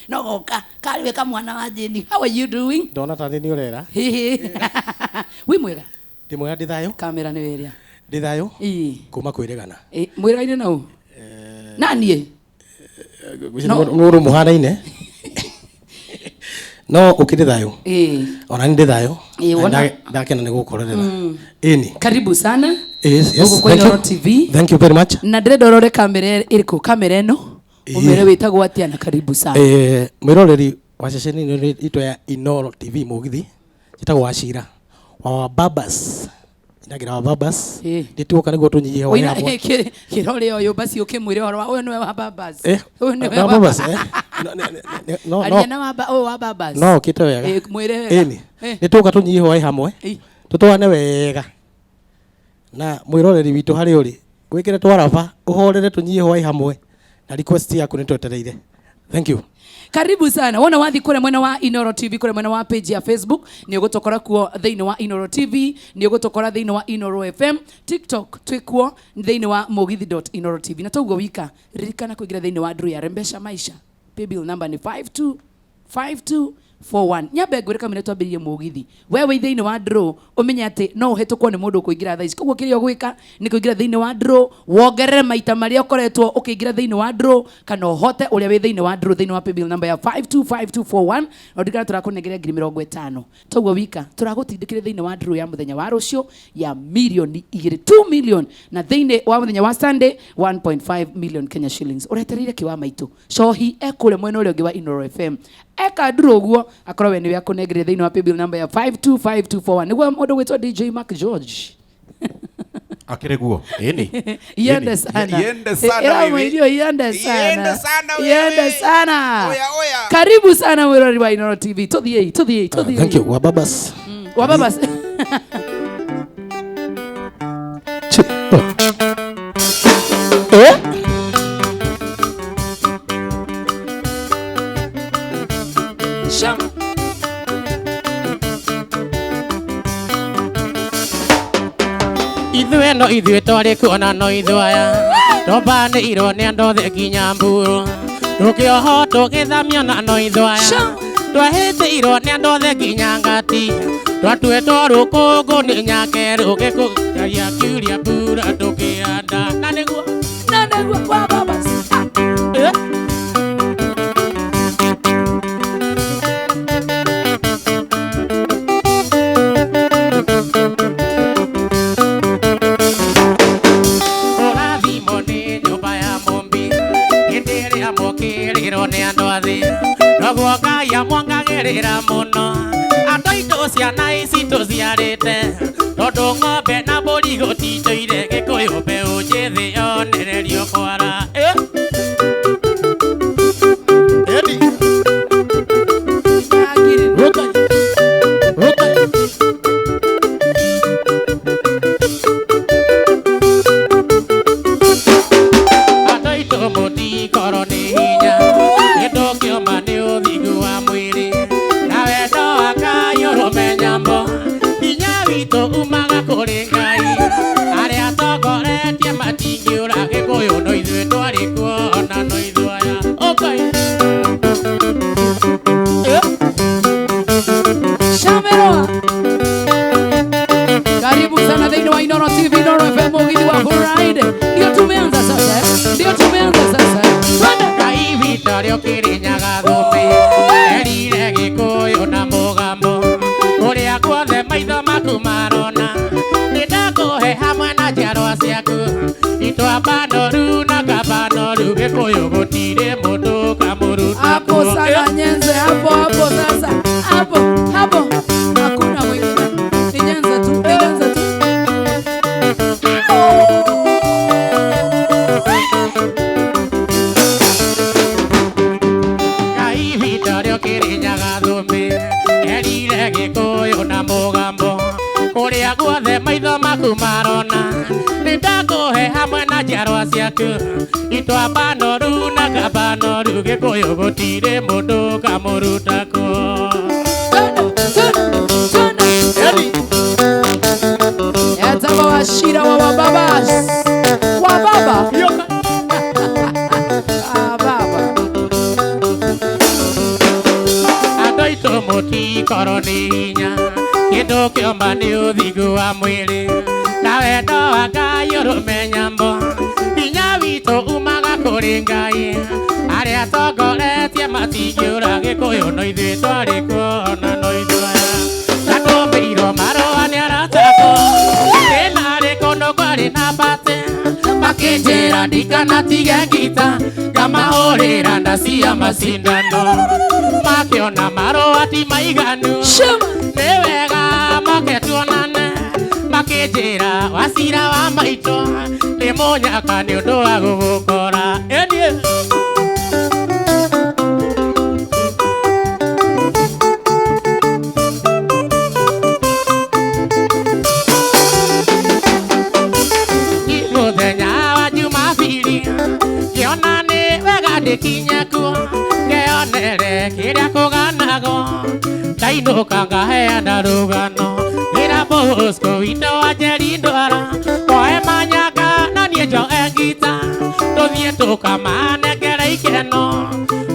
no goka kariwe ka mwana wa Jeni. How are you doing? Ndona tani ni urera. Wi mwega? Ndi mwega ndi thayo. Kamera ni weria. Ndi thayo? Kuma kwiregana. Mwira-ini nau? Nani? Nuru muhana-ine. No ukiri thayo. Ona ndi thayo. Ndakena ni gukorerera. Ini. Karibu sana. Yes. Kwa Inoro TV. Thank you very much. Na ndire ndorore kamera iriku kamera eno. Umere witagwo atia na karibu sana. Mwiroreri wa ceceni ni itwa ya Inoro TV mugithi. Jitagwo Wachira. Wa babas. Ndagira wa babas. Ndituoka niguo tunyihie wa yabo. Kirore oyo basi ukimwire oyo niwe wa babas. Oyo niwe wa babas. No. Aliana wa babas. No kito wega. Mwire wega. Ndituoka tunyihie wa hamwe. Tutwane wega. Na mwiroreri witu hari uri. Wikire twaraba uhorere tunyihie wa hamwe. Na request yaku nitwetereire. Thank you. Karibu sana. Wona wathi kure mwena wa Inoro TV kure mwena wa page ya Facebook ni ugutokora kuo thiini wa Inoro TV ni ugutokora thiini wa Inoro FM TikTok twikuo thiini wa mogithi.inoro TV na toguo wika ririkana kuingira thiini wa Drew ya Rembesha Maisha paybill number ni 525241 nyambe ngwirika mine twambirie mugithi wewe thiini wa Drew umenye ati no uhetukwo ni mundu kuingira thaici koguo kirio gwika ni kuingira thiini wa Drew wongerere maita maria ukoretwo ukiingira thiini wa Drew kana uhote uria wi thiini wa Drew thiini wa paybill number ya 525241 na ndikana turakunengere 50,000 toguo wika turagutindikire thiini wa Drew ya muthenya wa rucio ya milioni 2 million na thiini wa muthenya wa Sunday 1.5 million Kenya shillings uretereire kiwa maitu cohi ekure mwena uria ungi wa Inoro FM eka Drew guo akorwo we ni wia kunengere thiini wa paybill number ya 525241 niguo mundu gwitwa DJ Mark George akire guo ini yende sana yende sana oya karibu sana mwirori wa Inoro TV tuthie Thank you wa babas Sham ithuĩ twarĩ kuona no ithwaya tũmbanĩirwo nĩ andũ othe nginya Mburu tũkĩohwo tũgĩthamio na no ithwaya twahĩtĩirwo nĩ andũ othe nginya Ngati twatuĩtwo rũkũngũ nĩ Nyakeru gĩkũria kiuria mbura tũkĩanda na nĩguo kwa babas Ngai amwongagĩrĩra mũno andũ aitũ ciana ici tũciarĩte tondũ ng'ombe na mbũri gũtitũire Gĩkũyũ mbeũ njĩthĩ yonererio kwara andũ aitũ mũtikorwo nĩ hinya kĩndũ kĩũma nĩ ũthingu wa mwĩrĩ na wendo wa Ngai ũrũmenyamo hinya witũ umaga kũrĩ Ngai arĩa atongoretie matingĩũra Gĩkũyũ no ithuĩ twarĩ kuo na no ithwaya Shameroa karibu sana thiini wa Inoro TV Inoro FM mugithi wa Friday ndio tumeanza sasa Ngai witũ rĩo Kĩrĩnyaga thũmbĩ erire Gĩkũyũ na mũgambo ũrĩa guothe maitho maku marona nĩ ndakũhe hamwe na njiarwa ciaku itwamba noru na ngamba noru Gĩkũyũ gũtirĩ mũndũ kamũruta hapo sana nyenze hapo sasa hapo hakuna mwingine ni nyenze tu Ngai witũ rĩo Kĩrĩnyaga thũmbĩ erire Gĩkũyũ na mũgambo ũrĩa guothe maitho maku marona nĩ ndakũhe hamwe na njiarwa ciaku itwamba noru na ngamba noru Gĩkũyũ gũtirĩ mũndũ kamũruta kuo Etaba Wachira wa babas wa baba baba ti koroninya Kindo kiomba ni uthigu wa mwili Na wendo wa Ngai urumenyambo Hinya witũ umaga kũrĩ Ngai Arĩa atongoretie matingiũra Gĩkũyũ no ithuĩ twarĩ kuo na no ithuĩ Na tũmbĩirwo marũa nĩ aratakwo Ĩna rĩkũndũ kwarĩ na mbate Makĩnjĩra ndikanatige ngita Ngamahũrĩra ndaci ya macindano Makĩona marũa ti maiganu Nĩ wega moke tuonane Makĩnjĩra wacira wa maitũ Nĩ mũnyaka nĩ ũndũ wa gũgũkora Ĩniĩ Mũthenya wa Jumapili Ngĩona nĩ wega ndĩkinye kuo Ngeyonere kĩrĩa kũganagwo Ndainũka ngaheana rũgano Wĩra Bosco witũ wa Njeri Ndwara Oe manyanga na niĩ njoe ngita Tũthiĩ tũkamanengere ikeno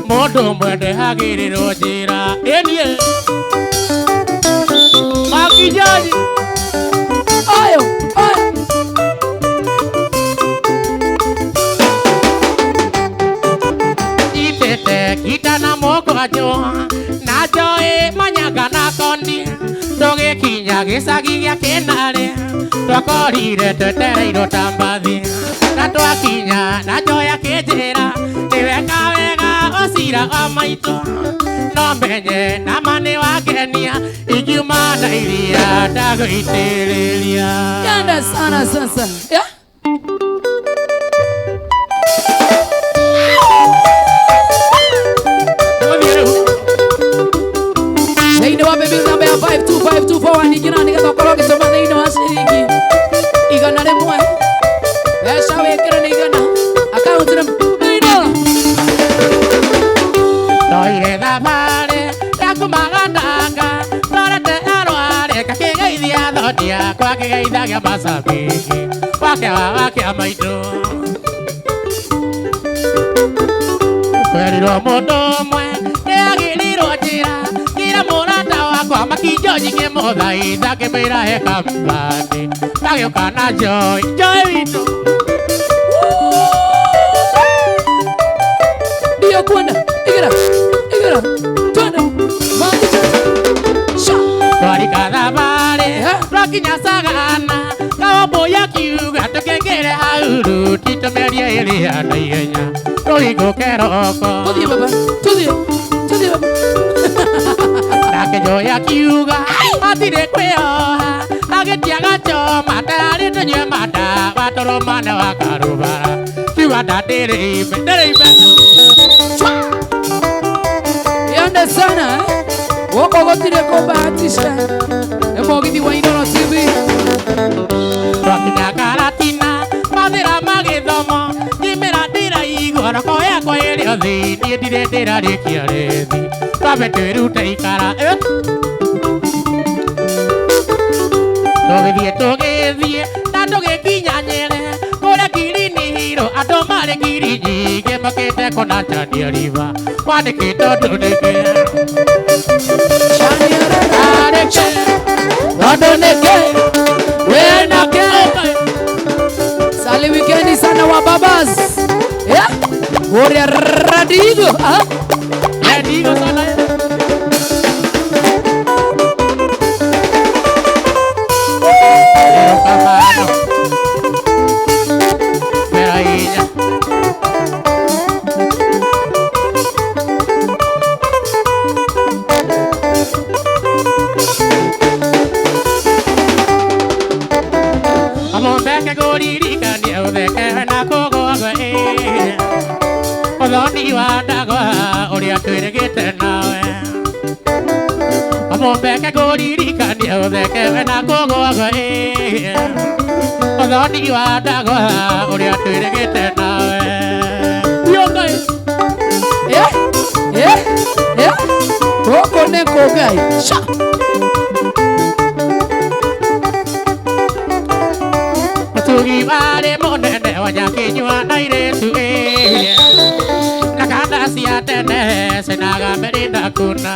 Mũndũ ũmwe ndehagĩrĩrwo njĩra Ĩniĩ Makijaji Oyo, oyo. Itete kita na mokwajo Na joe manyanga na kondi Tũgĩkinya gĩcagi gĩa Kĩnare Twakorire twetereirwo ta mbathi Na twakinya na joe akĩnjĩra Nĩweka wega ũcira wa maitũ No menye nama nĩ wangenia Ingiuma na iria ndagũitĩrĩria Yanda sana sasa. Yeah? Thĩinĩ wa baby namba ya 52524 ningĩ na nĩgetha ũkorwo ũgĩtũma thĩinĩ wa ciringi 100 mbeca wĩkĩre nĩ 100 akaunti nĩ Toire thabarĩ ya kũmagananga Twarete arware kakĩgeithia thoni yakwa kĩgeithagia macambĩki Wakĩa maitũ Kwerirwo mũndũ ũmwe nĩagĩrirwo njĩra Kira mũrata wakwa makinjoji ngĩmũthaitha ngĩmwĩra he kambani Gagĩũka na Joy witũ ndio kwenda igera twende mangi sha Twarika thabarĩ twakinya Sagana Kaomboya kiuga tũkĩingĩre hau ruti tũmerie ĩrĩa na ihenya Tũhingũke roko tuthiĩ baba tuthiĩ baba Nake Joy akiuga atirĩ kwĩyoha agĩtia gachoma ndararĩ tũnyue mandawa tũrũmane wa karũbara Kiuga ndarĩrĩime Yanda sana Woko gũtirĩ kũbahatisha Nĩ mũgithi wa Inooro TV Twakinya Karatina mathĩra ma gĩthomo Ngĩmĩra ndĩraigua roko yakwa ĩrĩ o thĩinĩ ndirĩ ndĩrarĩkia rĩthi Twambe twĩrute ikara Tũgĩthiĩ na tũgĩkinya Nyerĩ Kũrĩa Kirini Hiro andũ marĩ ngiri nyingĩ makĩte kũnachania riba Kwandĩkĩtwo ndũnĩke Wadoneke Wenake Sali wikendi sana wa babas Yeah Warrior Radigo Radigo sana Kamano Meraíña Amombeke kuririkania utheke na kũgũagwo Ũthoni wa ndagwa ũrĩa twĩrĩgĩte nawe Amombeke kuririkania utheke na kũgũagwo Ũthoni wa ndagwa ũrĩa twĩrĩgĩte nawe Yongai Gũkũ nĩ kũngai Sha Mũtugi warĩ mũnene wa Nyakinyua na airĩtu Na kanda cia tene cinaga Melinda kuna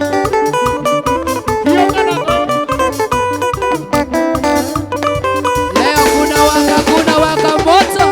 Leo kuna waka moto.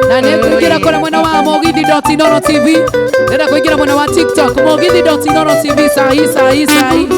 Na nikuingira kule mwena wa Mugithi.Inooro TV. Nenda kuingira mwena wa TikTok Mugithi.Inooro TV sahi.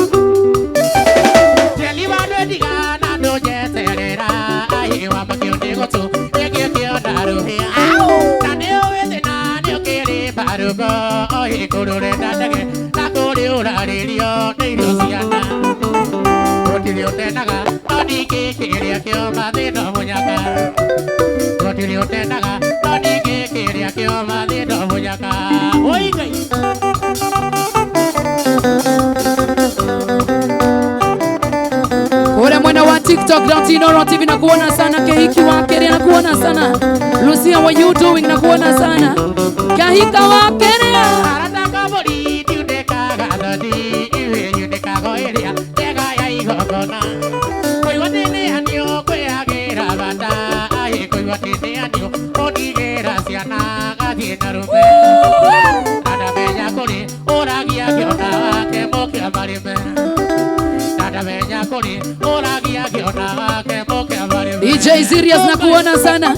Kule mwena wa TikTok.Inooro TV na kuona sana. Kehiki wa Keria na kuona sana. Lucia, what you doing na kuona sana. Kahika wa Keria Nianio, Odigera, Siana, Gadina Rume, Adabella Coli, Oragia, Giona, Kemokia Marime, Adabella Coli, Oragia, Giona, Kemokia Marime. DJ Sirius nakuona sana.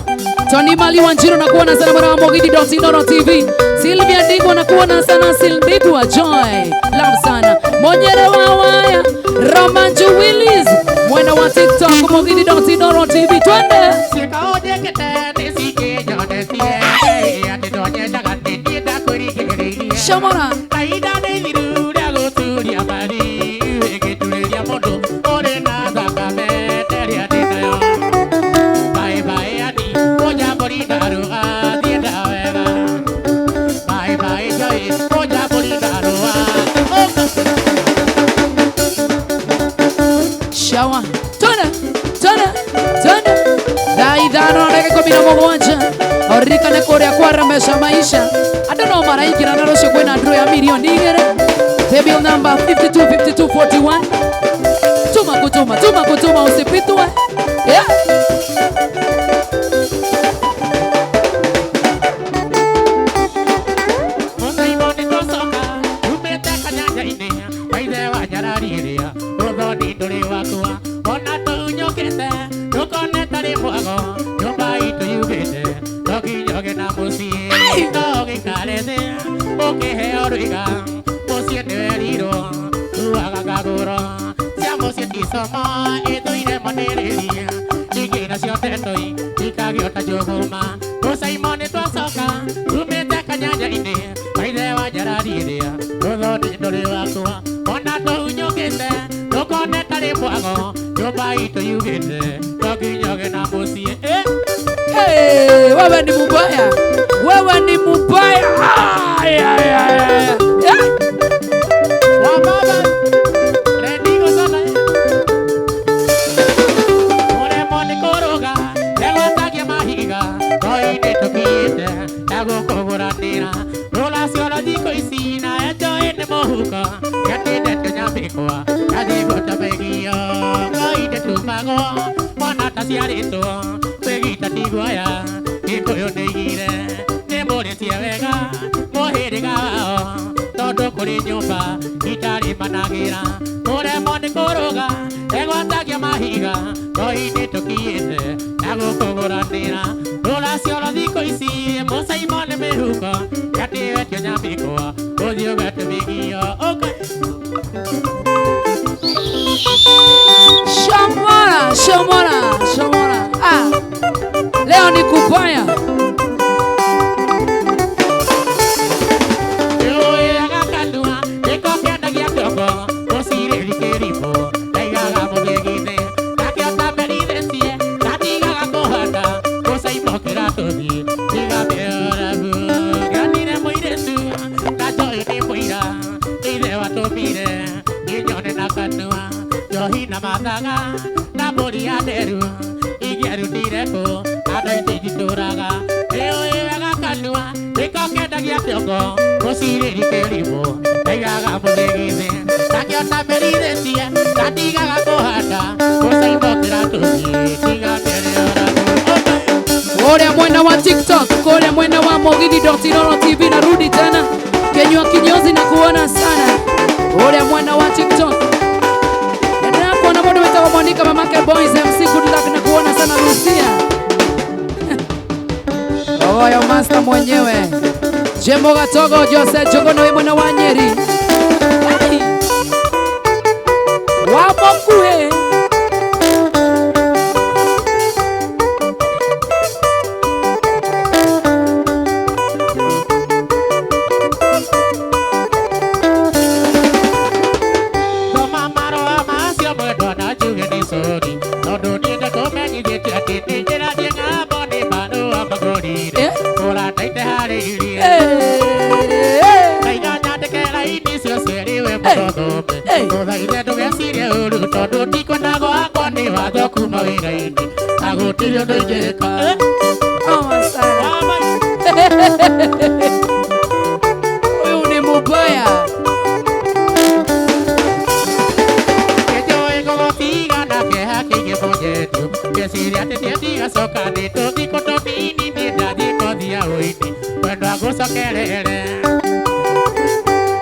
Tony Mali Wanjiru nakuona sana mwana wa Mogidi.Inoro TV. Sylvia Ndingo nakuona sana. Silbidwa Joy love sana. Monyere Wawaya Romanju Willis mwana wa TikTok Mogidi.Inoro TV. Twende Sikaoje ketene sike jode tie atidonye dagati dieta kurigiri Shamora Kaida de liru dago turia bari egeturia modo ore na zakame teria dinayo Bye bye ani oja bori daru adieda wega Bye bye joy oja bori daru Shawa Tona Daidano nege komina mogwanja Orika ne korea kwa ramesha maisha Adano maraiki na naroshe kwena draw ya milioni igere Table number 525241 Tuma kutuma usipitwe Yeah Hey, wewe ni mubaya. Wewe ni mubaya. Wa baba. Ready go sana. Ore mone koroga, ego tagia mahiga. Koi de tokite, ego kogoranira. Rola siola diko isina, eto ene mohuka. Yate de tenyapikoa, adi gota begio. Koi de tumago, monata siarito. Begita tiguaya, iko yo neigire. Nemore tiavega, mohere gao. Todo kuri nyumba, itari managira. Ore mone koroga, ego atagia mahiga. Koi de tokiete, ego kogoranira. Rola siola diko isi, mosa imone mehuka. Yate vetio nyapikoa, odio gata begio. Okay. Shomora. Ah. Leo ni kupaya. Korea mwena wa TikTok, Korea mwena wa Mogidi.Inoro TV narudi tena. Kenywa kinyozi na kuona sana. Korea mwena wa TikTok. Nenda kuona modo weta wa Monica Mamake Boys MC good luck na kuona sana Lucia. Oyo master mwenyewe. Jembo Gatogo Jose Jogo no mwana wa Nyeri. Wapo kuhe. Huyu ni mubaya. Ndeciria atĩ nĩndigacoka nĩ tũthiko tũnini niĩ ndathiĩ kothi ya ũini kwenda gũcokerere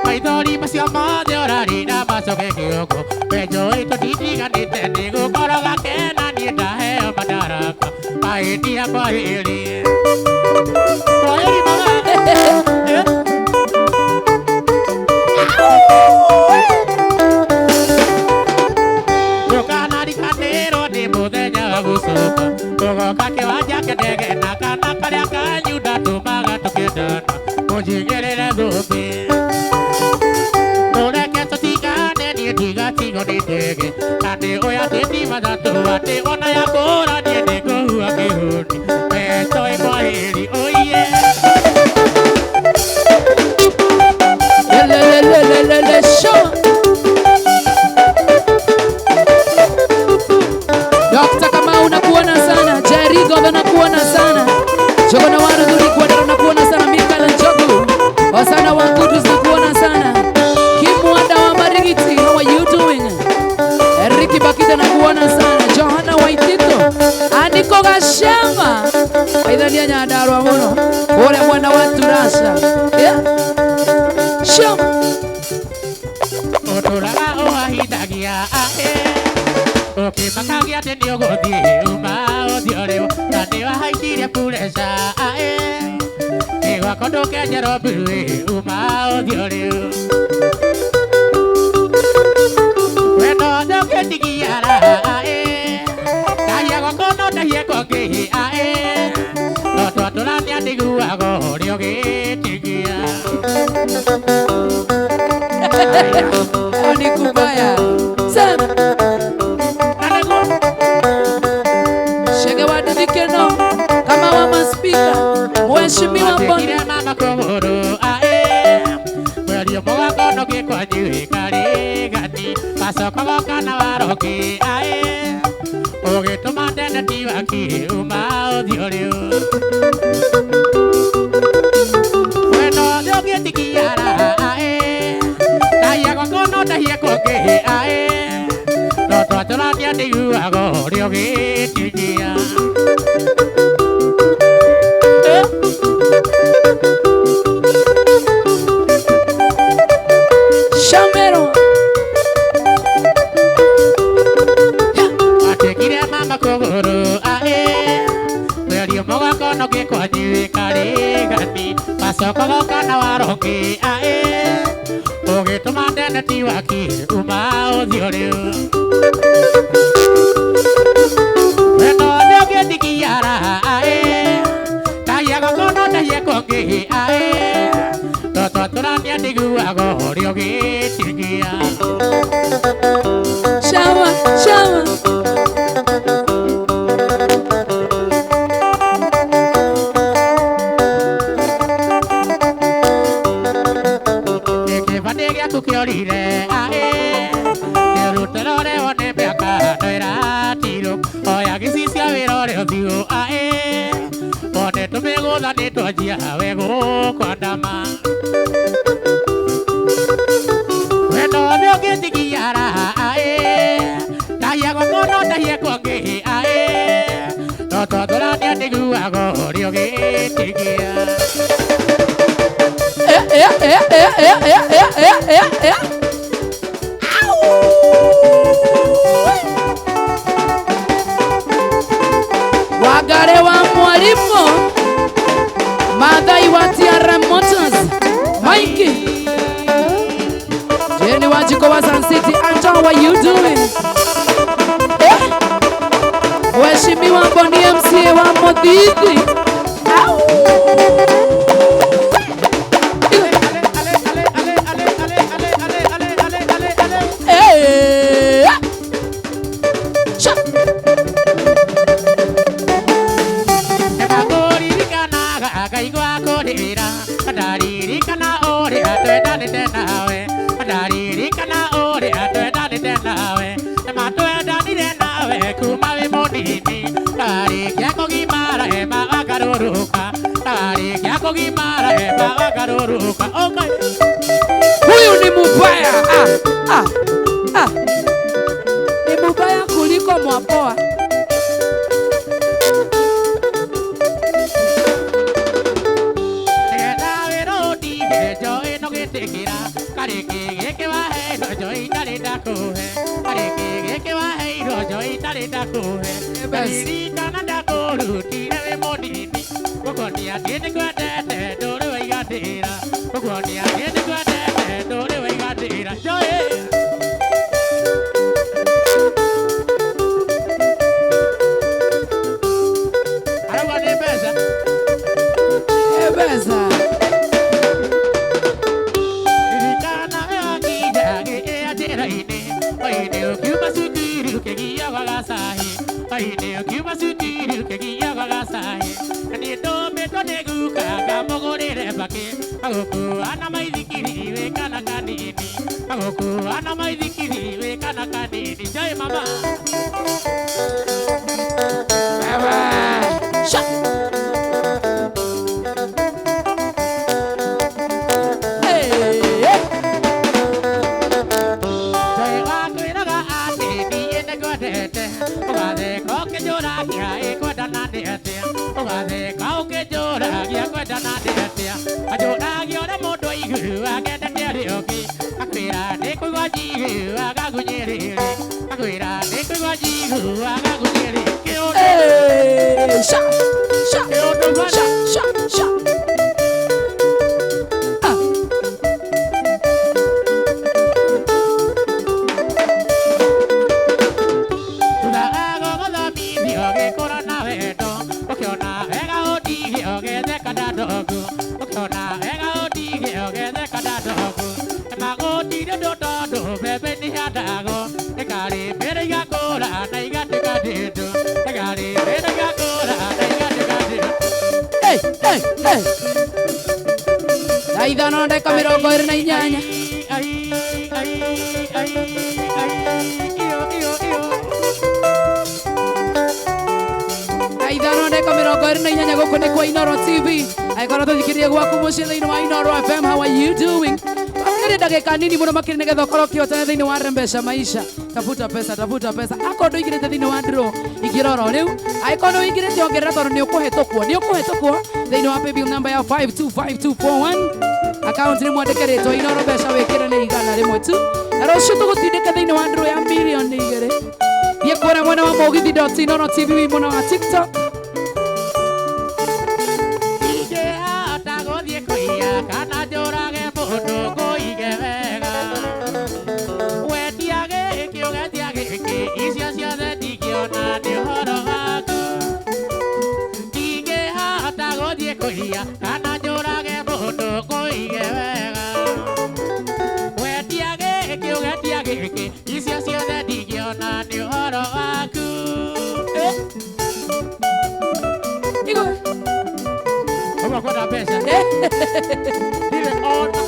maithori macio mothe ũrarĩra macoke kĩongo wenjũĩ tũtindiganĩte nĩgũkoroga kena niĩ ndaheo madaraka mahĩndia kwahĩrĩ kwahĩrĩ maga ndũkanariganĩrwo nĩ mũthenya wa gũcoka tũgoka kĩwanja kĩndege na kana karĩa kanyu ndatũmaga tũkĩendana mũnjigĩrĩre thũmbĩ tũreke tũtigane niĩ ndigatigwo nĩ ndege na nĩ ũya tĩti mathatũ atĩ ona yakũra niĩ nĩngũhua kĩhũni metoĩ kwahĩrĩ ũiye show. Dr. Kamau nakuona sana, Jerry Gogo nakuona sana, Jogo na Waru Duri Kwadaro nakuona sana, Mikael Njogu Osana wa Kudus nakuona sana, Kim Wanda wa Marigiti, how are you doing? Ricky Bakita nakuona sana, Johanna Waitito, Aniko Gashema Aidhania Nyandarua muno, ule mwana wa Turasha. Yeah. Show. Oturaga oahindagia ahe ukimakagia atĩ nĩũgũthiĩ uma ũthiũ rĩu na nĩwahaicirie pureca ahe ĩgwako ndũkenjerwo mbiru uma ũthiũ rĩu wendo ndũkĩndigiara ahe ndahia gwako no ndahie kwangĩ ahe no twatũrania ndĩguaga ũrĩa ũgĩtigia Ni kubaya Sam Shege wa Dikeno kama wa maspika mheshimiwa Mbona mama kogoro ae Mwelio moga kono kwa jiwe kare gati Pasoko goka na waroki ae Oge tomate na tiwaki uma odio leo Bueno doge tikiara ae Taya gokono tahie koke ae No toatola nia digu ago rioge tikia Shamero Atekire mama kogoro ae Mwelio moga kono kwa jiwe kare gati Pasoko goka na waroki ae Oge tomate na tiwaki uma odio leo Wendo doge tikiara ae Taya gokono tahie koke ae Toto turania diguago rioge tikia Shawa Shawa Kukiorire ae Keruterore one miaka noira tiro Oya gisisia wirore othiu ae One tumegutha nitwanjia wego kwandama Wendo thĩ ũngĩtigiara ae Tahia gokono tahie kwangĩ ae No twatũrania ndĩguaga ũrĩa ũgĩtigia Wagare wa mwalimu Madhai wa TRM Motors Mikey Jenny Wajiko wa Sun City Anton, how are you doing? Mheshimiwa Bondi MCA wa Modidi Huyu ni mubaya ni mubaya kuliko mwapoa areke ke wa he rojo itare dakuhe areke ke wa he rojo itare dakuhe basi kana dakuru tire modini kokonia tiene kwatete dore wa igatira kokonia tiene kwatete dore wa igatira joe Ebeza. Irikana agidage ateraine. Aine okiuma sukiru kegia wagasahi. Aine okiuma sukiru kegia wagasahi. Ani to meto neguka gamogorere bake. Agoku ana maidikiri we kana kanini. Agoku ana maidikiri we kana kanini. Jai mama. Bye. Shut. Aidano ndeka mirongo iri na inyanya Aidano ndeka mirongo iri na inyanya guku ni kwa Inoro TV aikora tuthikirie gwaku mucii thiini wa Inoro FM. How are you doing? Nĩ ndagĩka nini mũno makĩria nĩgetha ũkorwo ũkĩhotana thĩinĩ wa Rembesha Maisha. Tafuta pesa akorwo ndũingĩrĩte thĩinĩ wa draw ingĩrora rĩu angĩkorwo nĩ ũingĩrĩte ongerera tondũ nĩ ũkũhĩtũkwo thĩinĩ wa paybill number ya 525241 account nĩ mwandĩke rĩtwa Inoro Mbeca wĩkĩre nĩ 100 tu na rũciũ tũgũtindĩke thĩinĩ wa draw ya milioni 2 thiĩ kũrĩa mwena wa Mugithi.Inoro TV mwena wa TikTok kana njũrage mũndũ ngũige wega wendiage kĩũgetia gĩkĩ icio ciothe ndingĩona nĩ ũhoro waku ndingĩhota gũthiĩ kũiya kana njũrage mũndũ ngũige wega wendiage kĩũgetia gĩkĩ icio ciothe ndingĩona nĩ ũhoro waku ũguo kwenda mbeca ndire ona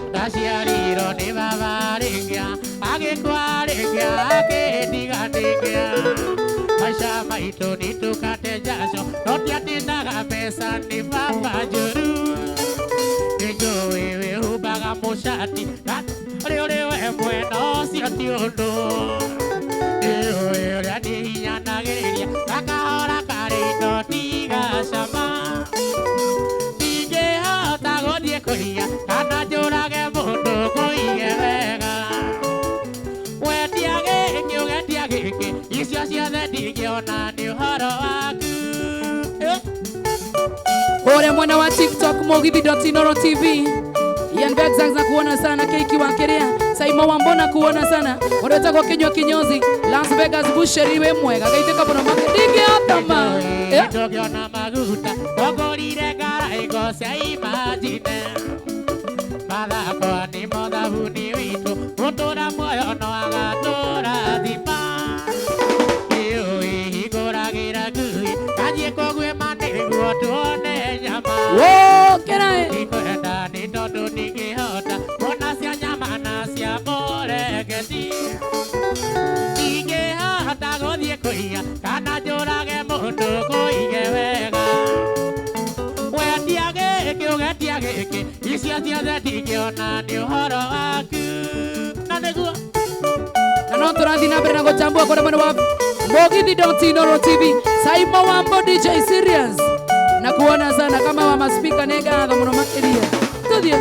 ndaciarirwo nĩ baba rĩngĩa agĩkua rĩngĩa akĩndiganĩngĩa maica maitũ nĩtũkate njaco no ndiatindaga mbeca nĩ baba njũru nĩnjũĩ wĩhumbaga mũcati ũrĩ we mwena ũcio ti ũndũ ũrĩa ndĩhinyanagĩrĩria gakahora karĩ indo ndigacama ndingĩhota gũthiĩ kũhiya kana njũrage mũndũ ngũige wega wendiage kĩũgetia gĩkĩ icio ciothe ndingĩona nĩ ũhoro waku ũrĩa mwena wa TikTok Mugithi.Inoro TV Ian Bexangs na kuona sana Keiki wa Kerea Saimo Wambona kuona sana Unaweza kinywa kinyozi Las Vegas Busheri we mwega Gaiteka bono makidingi atama Tokiona maguta Ogorire gara cia imagine Mathako ni mothabuni witu Mutura muoyo no agatura thima Ihingũragĩra ngui Kanjie kogwe manĩguo tuone nyama Kerae Nikwenda nĩ tondũ ndingĩhota Kuona cia nyama na cia mũregeti Ndingĩhota gũthiĩ kũiya Kana njũrage mũndũ ngũige wega Wendiage kĩũgetia gĩkĩ Icio ciothe ndingĩona nĩ ũhoro waku Na nĩguo Na no tũrathiĩ na mbere na gũtambua kũrĩa mwena wa Mugithi.Inoro TV Saimo Wambo DJ Serious na kuona sana kama wa maspika nega muno makiria tuthie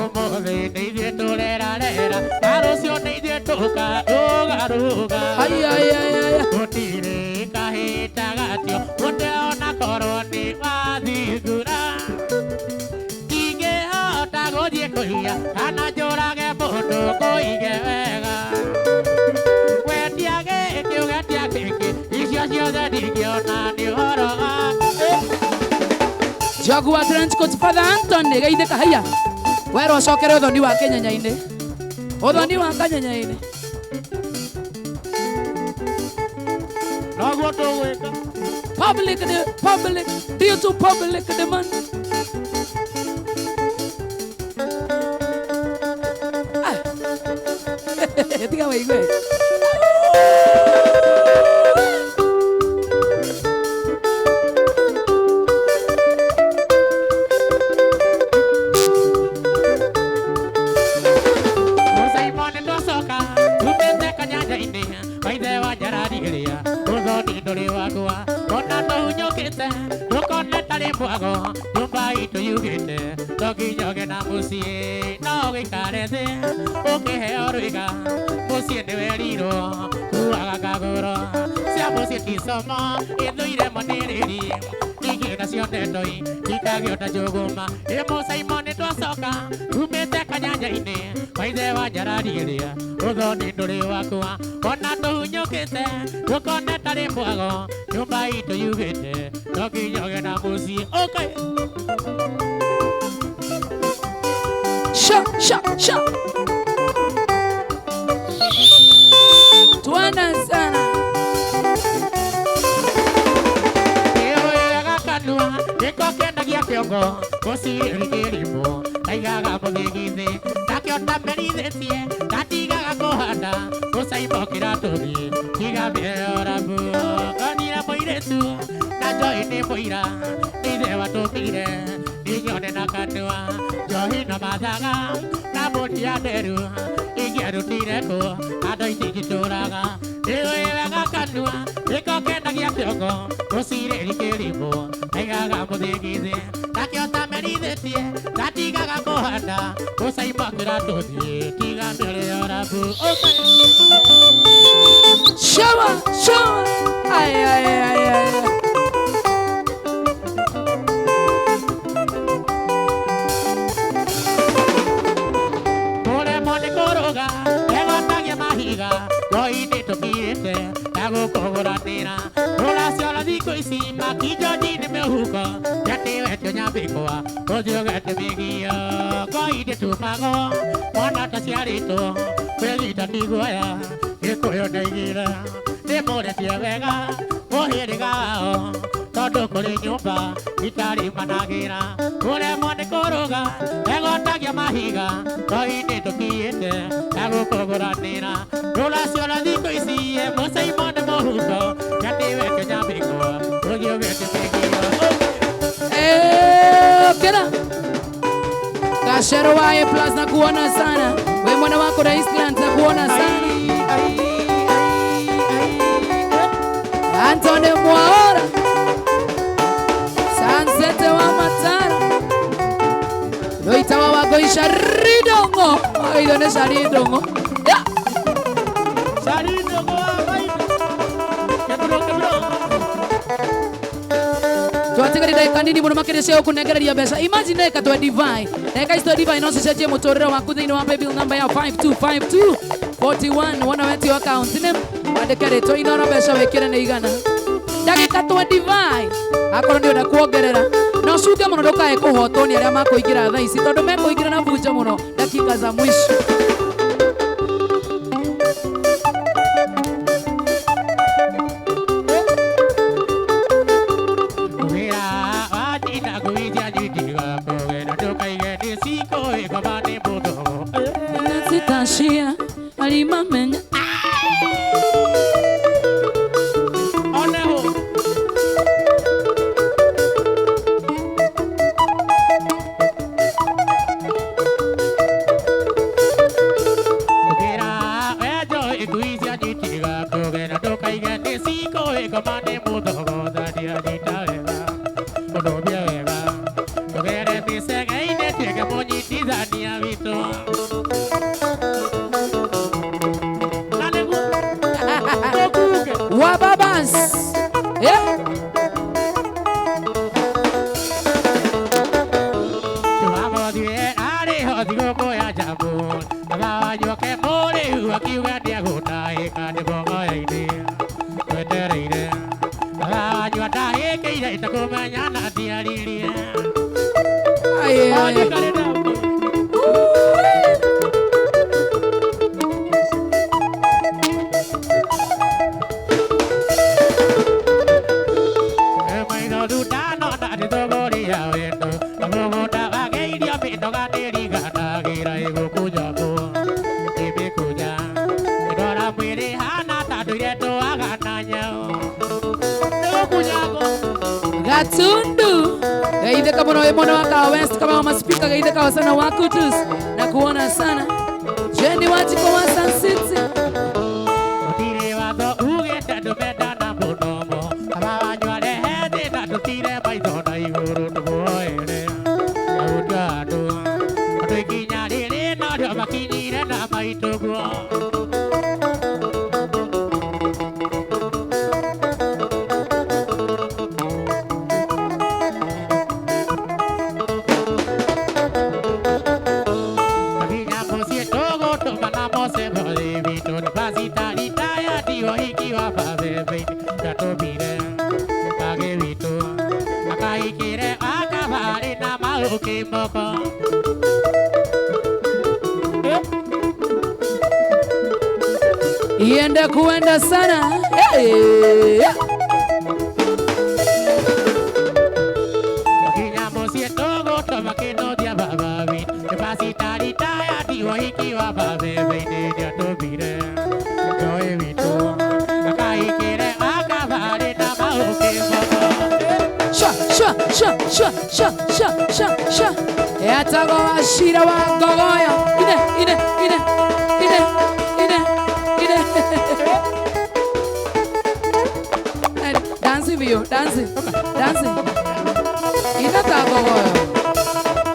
umuthi ni ithuĩ tũrerarera na rũciũ nĩ ithuĩ tũkarũgarũga gũtirĩ kahĩta gatio mũndũ ona korwo nĩ wathingura ingĩhota gũthiĩ kũiya kana njũrage mũndũ kũige wega wendia gĩkĩ ũgetia gĩkĩ icio ciothe ndingĩona nĩ ũhoro Jagua Trench Coat Father Anton geithĩka haiya wero cokere ũthoni wa Kenya-inĩ ũthoni wa Kenya-inĩ noguo tũgwĩka public due to public demand tiga waigue nyumba itu yugite tokinyoge na muciĩ no gĩikare thĩ ũkĩheo rũiga muciĩ nĩwerirwo kuaga kagũro cia muciĩ ticomo ithũire mũnĩrĩri ingĩ nacio ndendoi ikagĩota njũgũma ĩmũcaimo nĩtwacoka umĩte kanyanya-inĩ kwa ithe wa njarari ĩrĩa ũthoni ndũrĩ wakwa ona tũhunyũkĩte tũkone tarĩ mwago nyumba itu yugite tokinyoge na muciĩ okay. Sha tuana sana ewega kanua nĩko kendagia kĩongo mũcirĩri kĩrimũ aigaga mũthĩgithi nakĩo ndamerithĩtie ndatigaga kũhanda mũcaimo kĩratũthi tiga mĩorabu konire mũirĩtu na njoi nĩ mũira ithe watũmire inyone na kanua njohi na mathaga na mũtia nderu ingĩarutire kũ andũ itingĩtũraga ĩwega kanua nĩko kendagia kĩongo mũcirĩri kĩrimũ aigaga mũthĩgithi nakĩo tamerithĩtie ndatigaga kũhanda mũcaimo kĩratũthi tiga mĩorabu Shower ay Koine tokirete tago kogoranira Rola siola diko isima kijoji ni mehuko Yate weto nyabikoa Kozio gete migio Koine tumago Mwana tasiarito Kwelita tiguaya Ikoyo neigira Nemore tiawega Ohirigao Todo kore nyumba Itari managira Ure mwone koroga Ego tagia mahiga Koine tokirete tago kogoranira Rola siola diko isiye Mosaimo ne mohuko Yate weto nyabikoa Kozio gete migio kera Kashero wae plus na kuona sana we mwana wako na Eastland na kuona sana Antone Mwaora Sansete wa Matara Loita wa wagoisha ridongo Oidone sharidongo Sharidongo Tuatigari dakika nini muno makirisha kunegereria mbeca imagine dakika twa divine dakika isto divine no cicenjie muturire waku thiini wa paybill number ya 525241 wona weti account name wandike ritwa inoro mbeca wikire ni igana dakika twa divine akorwo ni unda kuongerera no cuke muno ndukae kuhotwo ni aria makuingira thaa ici tondu mekuingira na bunja muno dakika za mwisho Shia alimamenya Oneho Kera ejo ikuizia jitiga kogena doka igene siko ekomane mudogo dadia ditaega Abayoke mole akiuga ndiagũtahĩka ndĩmũgoya-inĩ twetereire abanyua ndahĩkĩire itakũmenya na ndiaririe Gatundu gaithe kama na mwana waka West kama maspika gaithe kawa sana wakutus na kuona sana Jenny Wachiko wa Sun City Otire watho ugete ndumenda na munomo abanyua rehete na ndutire maitho na igũrũ tũmuoere aũndũ andũ ikinya rĩrĩ no rĩo makinyire na maitũguo iende kuenda sana Yatago ashira wa gogoya ine dancing view dancing ina ta gogoya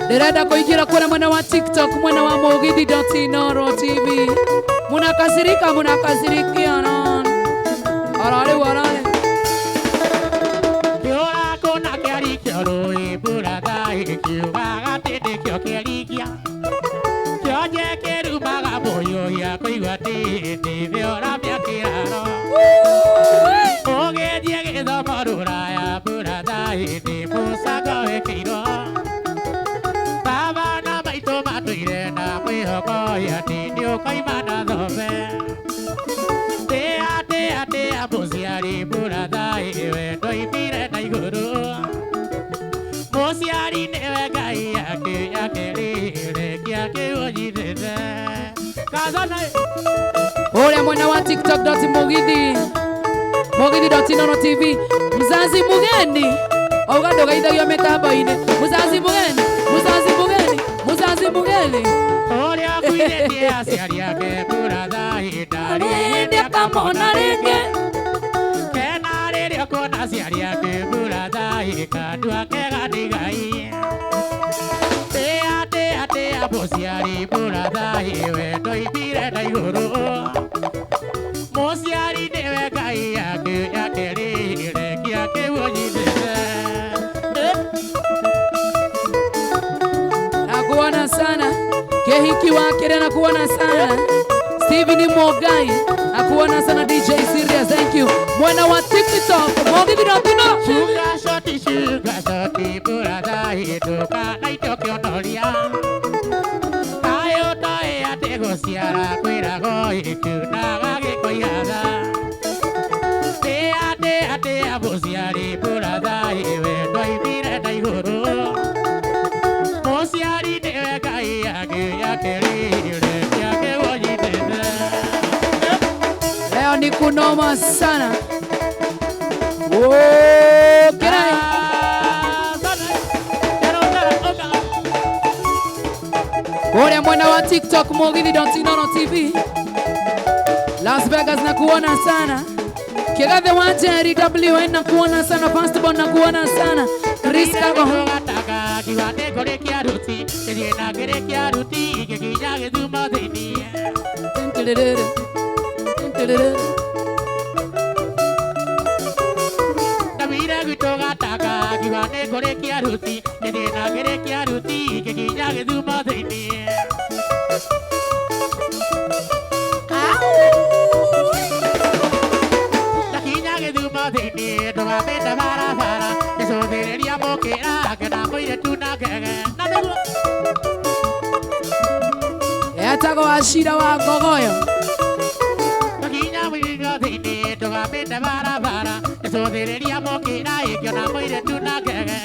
Ndirenda kuingira kuna mwana wa TikTok mwana wa Mugithi.Inoro TV munakasirikiana arale Yora kona kiarikio roi burada ikiuga tindikio kiarikia Kyoje kerumaga moyo ya kuigua tindi vyora vya kiraro Ogethie gĩthomo rũraya burada indi musaga wekĩirwo Baba na maitũ matũire na mwĩhoko ati nĩũkoima na thome Tĩa mũciari burada iwe ndoimire na igũrũ Mũciari nĩwe Ngai akĩrĩrĩkia kĩũnyitĩte Kazana Ule mwana wa TikTok.Mugithi.Inoro TV mzazi mugeni Ogado gaithagio mĩtambo-inĩ mzazi mugeni Oria kuiretie aciari ake burada Rĩndĩ akamona rĩngĩ Kena rĩrĩa kuona aciari ake burada ikandua kega nĩ Ngai Tĩa mũciari burada iwe ndoimire na igũrũ Mũciari nĩwe Ngai akĩrĩrĩkia kĩũnyitĩte Nakuona sana Kehiki wakire nakuona sana Steven Mogai nakuona sana DJ Serious thank you mwana wa TikTok Mugithi.Inoro Sugar shoti burada iduka na itokionoria Kayo toe ate gũciara kwĩrago ikunaga gĩkoihaga Tĩa ya musiari burada iwe ndoimire ndaiguru musiari niwe kai yake lile yake wojitete. Leo ni kunoma sana. Kirai Ore mwana wa TikTok Mugithi.Inooro TV Las Vegas na kuona sana. Kigathe wa Jerry WN na kuona sana. Fastball na kuona sana. Chris Kago Taka kiwate kore kia ruti Kiri na kere kia ruti Kikinya githuma thini Tamira gwitoga taka kiwate kore kia ruti Kiri na kere kia ruti Kikinya githuma thini Thini ndugambite barabara nicũthĩrĩria mũkĩra kena mũirĩtu na ngege na nĩguo etagwo Ashira wa Ngogoyo tũkinya mũirĩtu thĩinĩ ndugambite barabara nicũthĩrĩria mũkĩra ĩkĩona mũirĩtu na ngege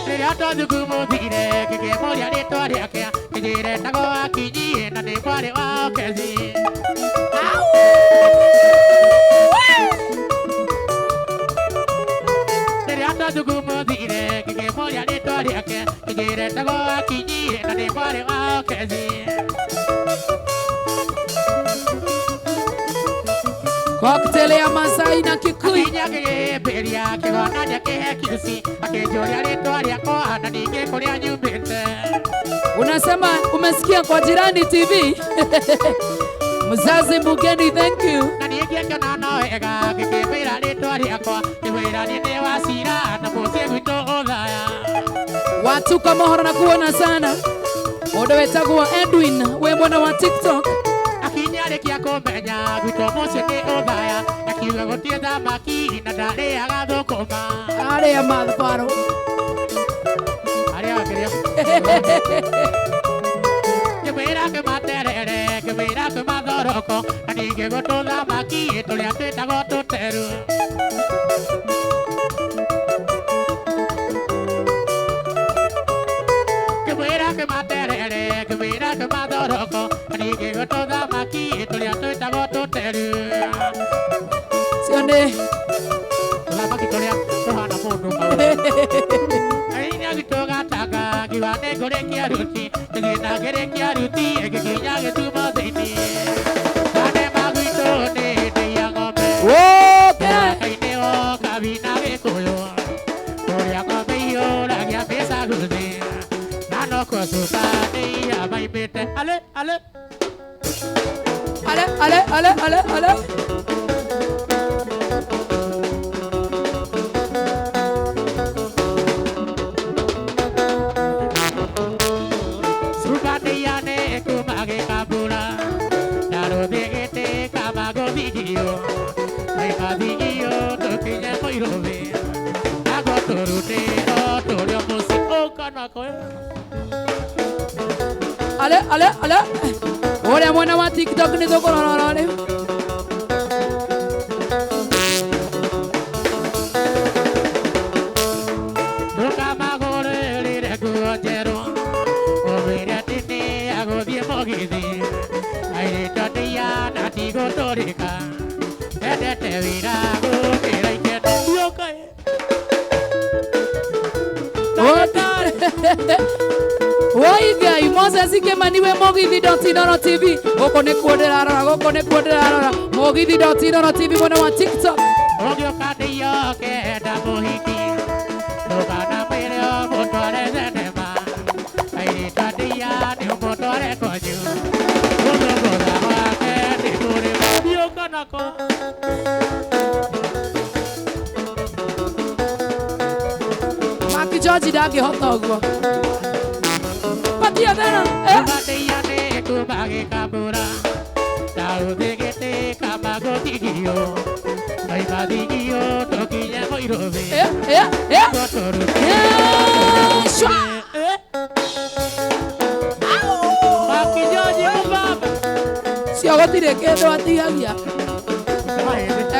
rĩrĩa twathukumũthire ngĩkĩmũria rĩtwa rĩake Kijire tago akinyi na ni kware wa okezi Tere ata dugumo dire kike moya ni tori ake Kijire tago akinyi na ni kware wa okezi Cocktail ya Masai na Kikuyu Kinyage beria kiwana yake hekisi Akijoria rĩtwa rĩakwa na ningĩ kũrĩa nyumĩte Unasema umesikia kwa Jirani TV Mzazi Mugeni, thank you. Na niingie kiona no wega ngĩkĩmwĩra rĩtwa rĩakwa ngĩmwĩra nĩ ndĩ wa cira na mũciĩ gwitũ ũthaya Watu kama hora na kuona sana. Mũndũ wetagwo Edwin we mwana wa TikTok Akinyarĩkia kũmenya gwitũ mũciĩ nĩ ũthaya akiuga gũtirĩ thamaki na ndarĩaga thũkũma arĩa mathbaro arĩa akĩrĩa ngĩmwĩra kĩmaterere ngĩmwĩra kĩmathoroko na ningĩ gũtũ thamaki tũrĩa twĩtagwo tũteru ngĩmwĩra kĩmaterere ngĩmwĩra kĩmathoroko na ningĩ gũtũ thamaki tũrĩa twĩtagwo tũteru cio nĩ tũthamaki tũrĩa tũhana mũndũ Ainya gĩtũgatanga ngiwane ngũrĩkia ruti ngĩna ngĩrĩkia ruti ngĩkinya gĩtuma thĩinĩ Kane magwitũ nĩ ndĩia ng'ombe Kainĩ o kabina gĩkũyũ Kũrĩa ng'ombe ihũragia mĩcaguthi Na no kũcuka nĩ iya maimĩte Ale Ale Ore mwana wa TikTok ni thogorora rĩu Ndukamagũrĩrĩre nguo njerũ Ũmwĩre atĩ nĩ agũthiĩ mũgithi Airĩtu ndĩia na tigũtũrĩka Endete wĩra gũkĩra ikeno Guokaĩ Oi gai Moses Kimani Mugithi.Inooro TV gũkũ nĩ kuo ndĩrarora Mugithi.Inooro TV mwana wa TikTok Ũngĩũka ndĩioke enda mũhiki Ndũkanamwĩre ũmũtware thenema Airĩtu ndĩia nĩ ũmũtware kwanyu Gũthũngũtha gwake nĩ kũrĩ Guoka nako Maki George ndangĩhota ũguo Patia thena Ndĩia nĩ kumagĩkambũra Na ũthĩgĩte kamagũthigio Aimathigio tũkinye mũirũthi Gũtũrute Maki George mũbaba Ekio gotire kendo atigagia.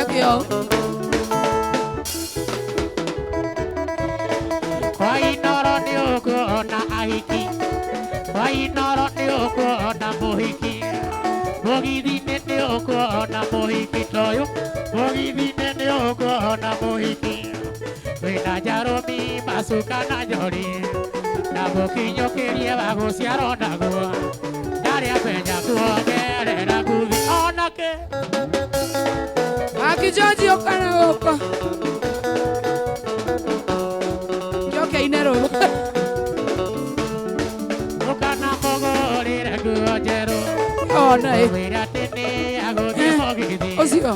Ekio. Kwa inoro ni ukuona ahiki. Kwa inoro ni ukuona muhiki. Mugithi-inĩ nĩ ũkuona mũhiki ta ũyũ. Mugithi-inĩ nĩ ũkuona mũhiki. Wĩna njarũmi macuka na njori. Na mũkinyũkĩrie wa gũciarwo naguo. Ndarĩ amenya kuongerera nguthi onake. Akijaji okana gũkũ. Njoke-inĩ rũrũ. Ũkana mũgũrĩre nguo njerũ. Ona ĩ. Wĩra atĩ nĩ agũthiĩ mũgithi. Ũcio.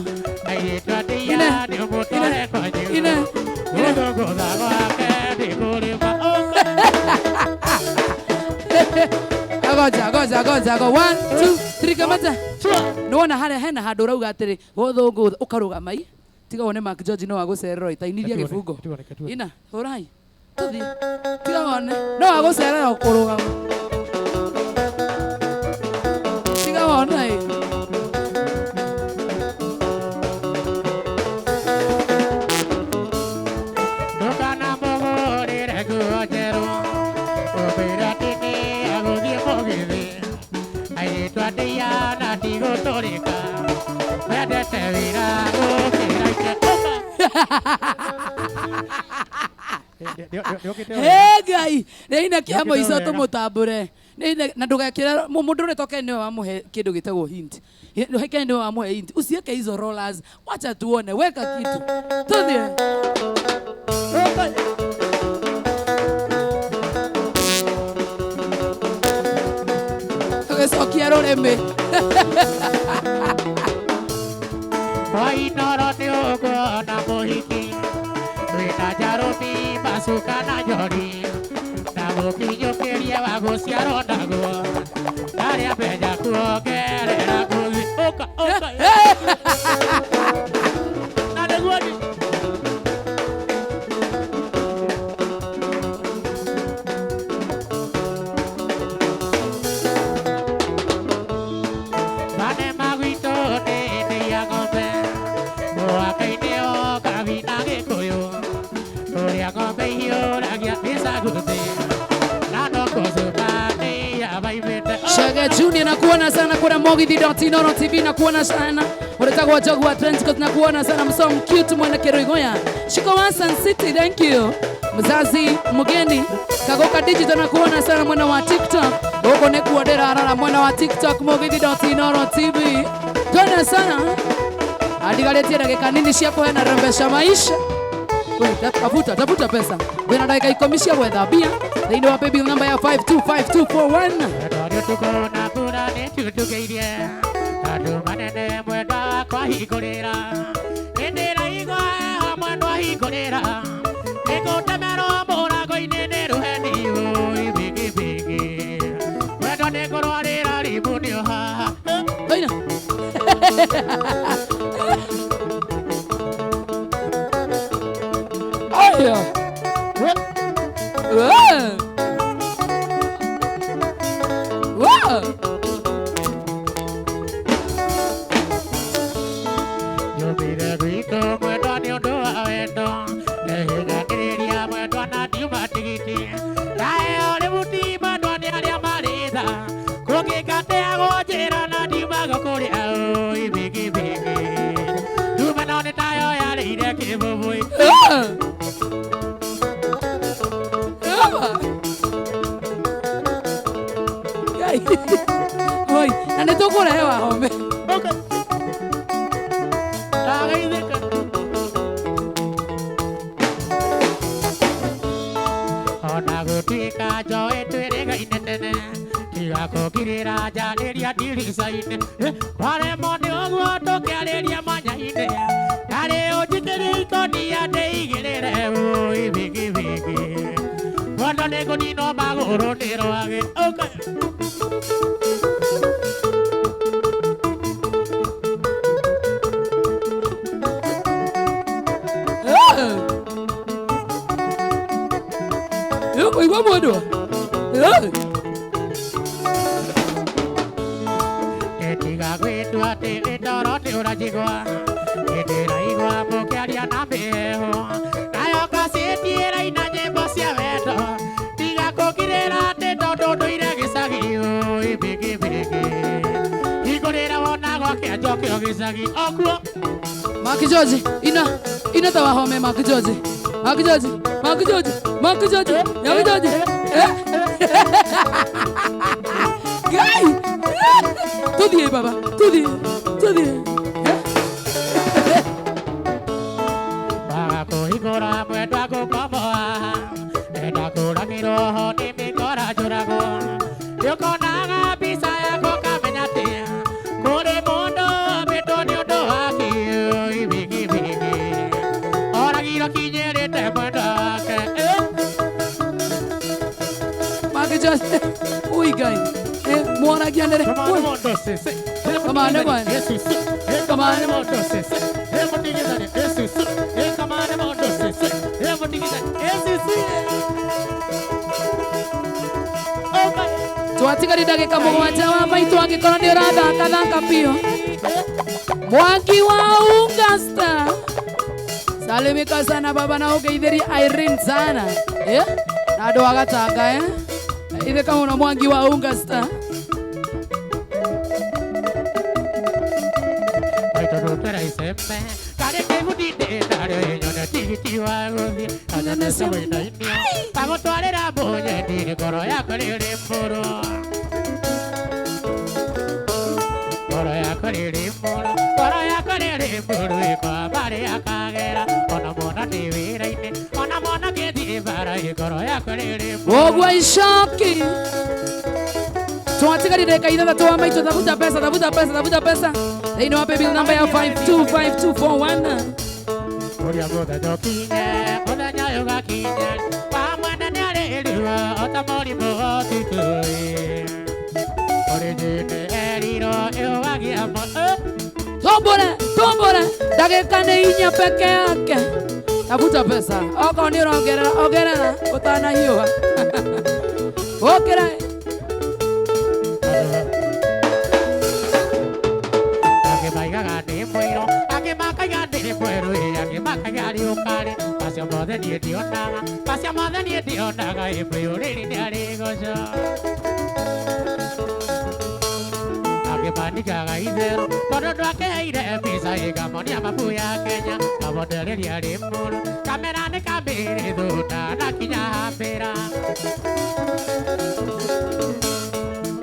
Airĩtu atia nĩ ũmũtware kwanyu. Gũthũngũtha gwake ndĩkũrĩma. Goja. 1, 2, 3 kamata. Nĩwona harĩa hena handũ ũrauga atĩrĩ gũthũngũtha ũkarũgama i. Tiga wone Mark George no agũcerera itainithia gĩbungo. Ina, hũrai. Tũthiĩ. Tiga wone. No agũcerera ũkũrũgama. Tiga wone ĩ. Ndũkana mũgũrĩre nguo njerũ. Ũmwĩre atĩ nĩ agũthiĩ mũgithi. Airĩtu atia na ndigũtũrĩka. Wendete wĩra gũkĩra Hey Ngai, nĩina kĩa mũico tũmũtambũre. Na ndũgekĩre mũndũ ũrĩa toke nĩwe wamũhe kĩndũ gĩtagwo hint. Heke nĩwe wamũhe hint. Usiweke hizo rollers. Wacha tuone, weka kitu. Tũthiĩ. Tũgĩcokia rũrĩmĩ. Kwa inoro nĩ ũkuona mũhiki. Wĩna njarũmi macuka na njori. Na mũkinyũkĩrie wa gũciarwo naguo. Ndarĩ amenya kuongerera nguthi. Ũka. Na nĩguo ni. Manema gwitũ nĩ ndĩia ng'ombe. Mũhaka-inĩ o kabina Gĩkũyũ. Ũrĩa ng'ombe ihiũragia ĩcaguthi. Na no kũcũmania maimĩte. Shage Junior nakuona sana, kuna Mogithi.Inoro TV nakuona sana. Unataka Jogu wa Transcoast nakuona sana. Msom cute mwana Keroigoya. Shikowa Sun City, thank you. Mzazi mgeni Kagoka Digital nakuona sana, mwana wa TikTok. Huko ne kuodera arara mwana wa TikTok Mogithi.Inoro TV. Tuna sana. Adigaletia dakika nini cia kuhena rembesha maisha. Tafuta pesa. Wena dakika ikomishia wethabia. Thĩinĩ wa paybill number ya 525241. Ndũrĩ tukona kura nĩ tutugĩirie. Andũ manene mwenda kwahingũrĩra. Hĩndĩ ĩraigua heho mwendwa hingũrĩra. Nĩngũtemerwo mũrango-inĩ nĩ rũheni ũĩ bigibigi. Mwendwa nĩngũrwarĩra rimũ nĩo haha. Oina. Aya. Yũmire gwitũ mwendwa nĩ ũndũ wa wendo. Nĩhinyagĩrĩria mwendwa na ndiuma tigiti. Ndaheo rĩbuti mwendwa nĩ arĩa marĩ tha. Kũngĩngatĩagwo njĩra na ndiumaga kũrĩa ũĩ bigibigi. Ndume no nĩ tayo yarĩire kĩbũbũi. Oi, na nĩtũkũrehewa hombe. Ndageithĩka. Ona gũtuĩka njoĩ twĩrĩgaine tene. Tiga kũngirĩra njanĩria ndirica-inĩ. Waremwo nĩ ũguo tũkĩarĩria manya-inĩ. Ndarĩ ũnjikĩrie ikonia ndĩigĩrĩre ũĩ bigibigi. Mwendwa nĩngũninwo magũrũ nĩ rwagĩ. Igua mũndũ. Tiga gwitu ati itoro ti urajigwa itiraigwa mukiaria na miheho nayo kasitiira ina nyimbo cia wendo tiga kukirira ati tondu nduire gicagi ibigibigi igurira wona gwake njokio gicagi okuo Mark George ina tawa home Mark George Guy Tudie baba tudie Baga kuhigura mwendwa gukomoa enda kuramiroho ni mikora njurago yukonaga mbica yako kamenya atia kuri mundu mbito ni undu wake ibigibigi oragiro kinyirite mwendwa wake Mark George ui guy mwana gianere Kamane bwana Kamane mondo sese emotigizane esusu kamane mondo sese emotigizane esusu Twatigari ndagika mugwanja wa maitu angikorwo ni urathaka pio Mwangi wa Ungasta Salimika sana baba na ugeithiri Irene sana na ndo agatanga ithe kama una Mwangi wa Ungasta Tera isembe kare ke budide dario enyona tigiti wa gothi anane sabaina inia pago twarera bonye ni goro ya karere mboro kwa bare akagera ona mona ni wira-ini ona mona gethi bara goro ya karere Ogwa ishoki Twatigari kaida twa maitu tafuta pesa They know baby number ya 525241 Oria boda dokinye boda nyayo gakinye pamwana nyale eliwa otamori mo tutui Origine eliro ewagia mo Tombole dakika ni inya peke yake tafuta pesa oko ni ongerera utana hiyo okera Pasya mothe ni ndionaga ibruri ni arigoco Akimandikaga itherũ tondũ ndwakeheire mbica ĩgamonia mabu ya Kenya kabondereria rĩ mũru kamera nĩ kambĩrĩ thũta na kinya hambĩra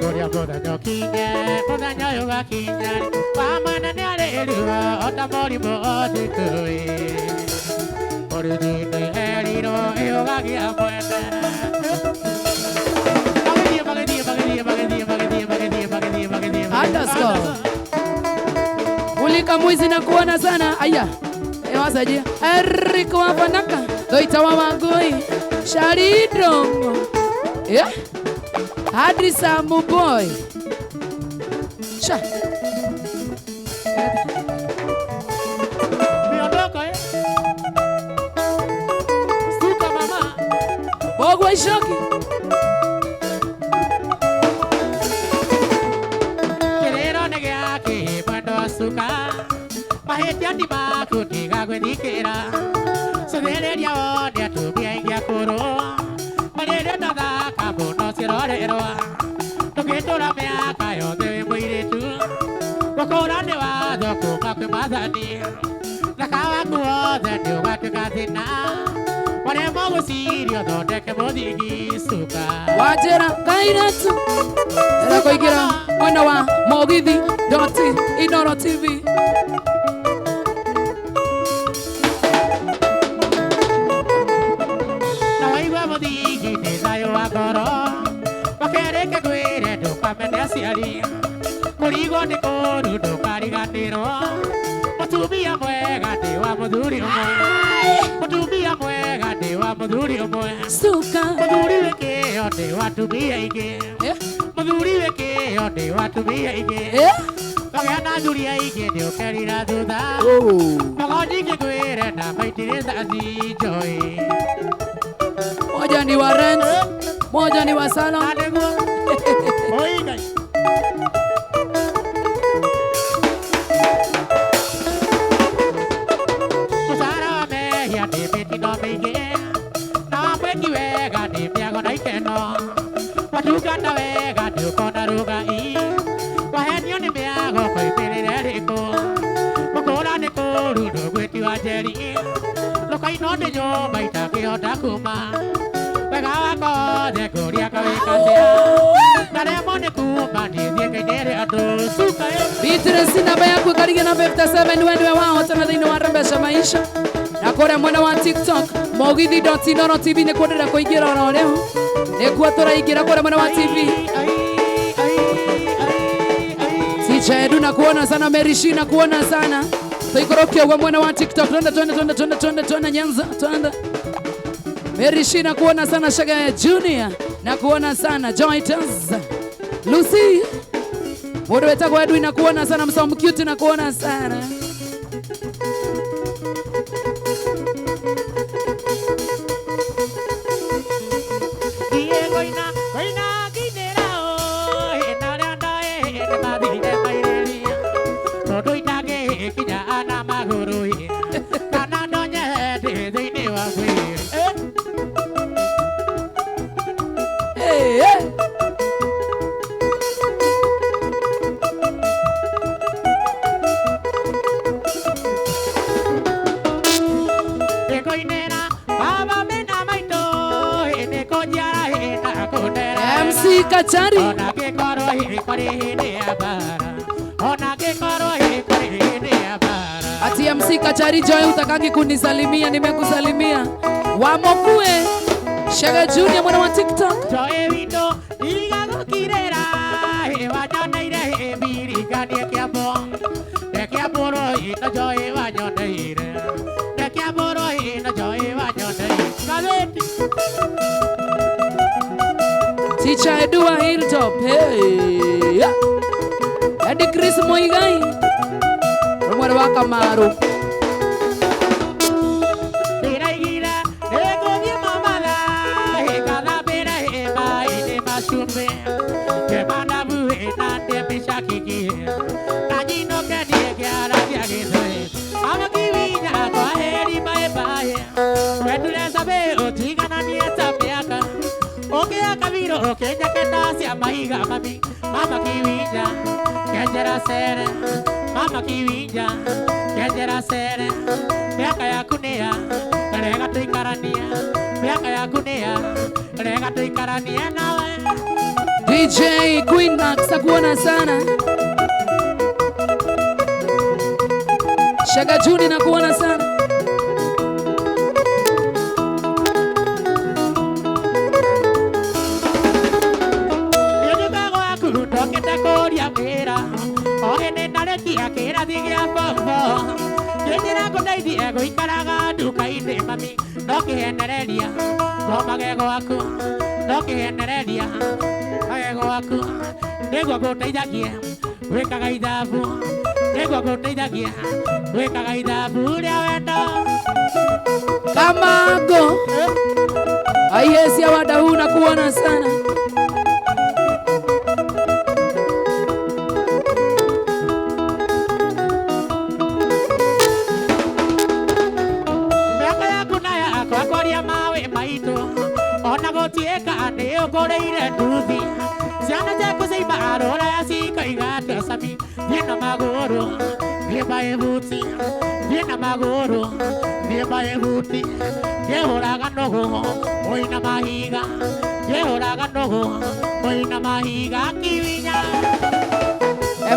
Kũrĩa mũthenya ũkinye mũthenya ũyũ gakinya wamana nĩ arĩrua ota mũrimũ otĩkũĩ Origine eliro eogagia mwene Mulika mwizi na kuona sana aya ewasaje Eric wa Vanaka Doita wa Magoi Sharidongo Hadrisa Muboy Sha Ogwa ishoki Kirero nege yake mwendo asuka Maheti ati maku tiga gwethikira Suthereria wone atumia ingia kuru Marere tathaka muno cirorerwa Tukitura miaka yothe wi muiritu Gukura ni watho kuma kwi mathani Thaka waku wothe ni ugatuika thina Waremo gucirio thondeke muthigi suka Wajera kairatu Era kuigira mwena wa Mogithi.Inoro TV Na waigua muthigi ni thayo wa ngoro Wakereke gwire ndukamene aciari Kurigwo ni kuru ndukariganirwo Mutumia mwega ndi wa muthuri umwe Mutumia mwega ndi wa muthuri umwe Suka Muthuri wikio ndi wa atumia aingĩ Muthuri wikio ndi wa atumia aingĩ Wagĩa na athuri aingĩ nĩ ũkerira thutha Magonyi ngĩkwĩre na maitire thathi njoĩ Moja ni wa Rent Moja ni wa Salon Nĩguo Oi Ngai Inonde nyumba itakihota kuma wega wako thekuria kawikatia na remo nĩ kuma nĩthiĩ kainĩre andũ cuka Beatrice namba yaku karige na 57 wendwe wao tena thĩinĩ wa Rembesha Maisha na kũrĩa mwena wa TikTok mogithi.inoro.tv nĩ kwendera kũingĩra oro rĩu nĩkuo tũraingĩra kũrĩa mwena wa TV Ticha Edu na kuona sana Merishi na kuona sana tuikorokia kwa mwena wa TikTok twende Nyanza twende Merishi na kuona sana Shaga ya Junior na kuona sana Joyters Lucy Modo wetako Edu na kuona sana Msomu Cute na kuona sana MC Kachari ati MC Kachari Joy utakangi kunisalimia nimekusalimia wamokue Shaga Junior mwana wa TikTok Joy windo igagukirera wajoneire mbirikanie kiambo nekiamboro ino Joy wajoneire nekiamboro ino Joy wajoneire gazeti Ticha Edua Hilltop hey yeah. Edi Chris Moigai Rumore wa Kamaru Biragira egonie mamala egala bira eba ine mashumbe kebana buhe nande bishakiki kajino kadi gyara gyageze amakiwinya kwa heri bye bye wedule sabe otigana ni etamiaka Okia kabiro okenya kendasi amahiga mami mama kiwinja kenjera sere mama kiwinja kenjera sere miaka yaku nĩa rega tuikarania miaka yaku nĩa rega tuikarania nawe DJ Queen Max takuona sana Shaga Juni nakuona sana Akira digia bombo Yendira kondaidi ego ikaraga dukaine mami Noki henereria Gomagego aku Noki henereria Agego aku Nego goteithagie Wekaga ithabu Nego goteithagie Wekaga ithabu Ria wendo Kamago Aiyesia wadau na kuona sana Tieka neo goreire nduthi Ciana ciaku ciaima arora yacika igate sami Thiĩ na magũrũ thiĩ mbaĩ buti Thiĩ na magũrũ thiĩ mbaĩ buti Ngĩhũraga nũgũ mũina mahiga Ngĩhũraga nũgũ mũina mahiga kiwinya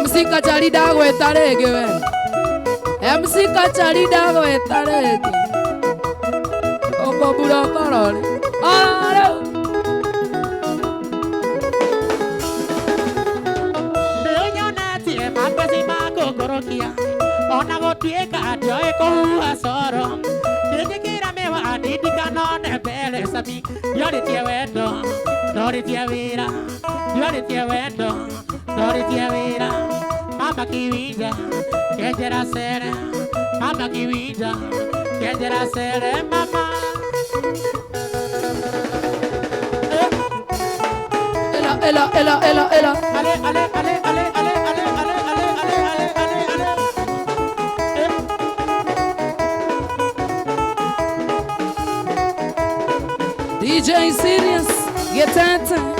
MC Kachari ndagwĩta rĩngĩ we MC Kachari ndagwĩta rĩngĩ Ũkũmbura ũkorore Ona gotuĩka ndioĩ kũhuha coro Kĩnjĩkĩra mĩwa ndindikanone mbere sami Ndiorĩtie wendo, ndorĩtie wĩra Ndiorĩtie wendo, ndorĩtie wĩra Mama kiwinja, kenjera cere Mama kiwinja, kenjera cere mama Ela DJ Serious, get at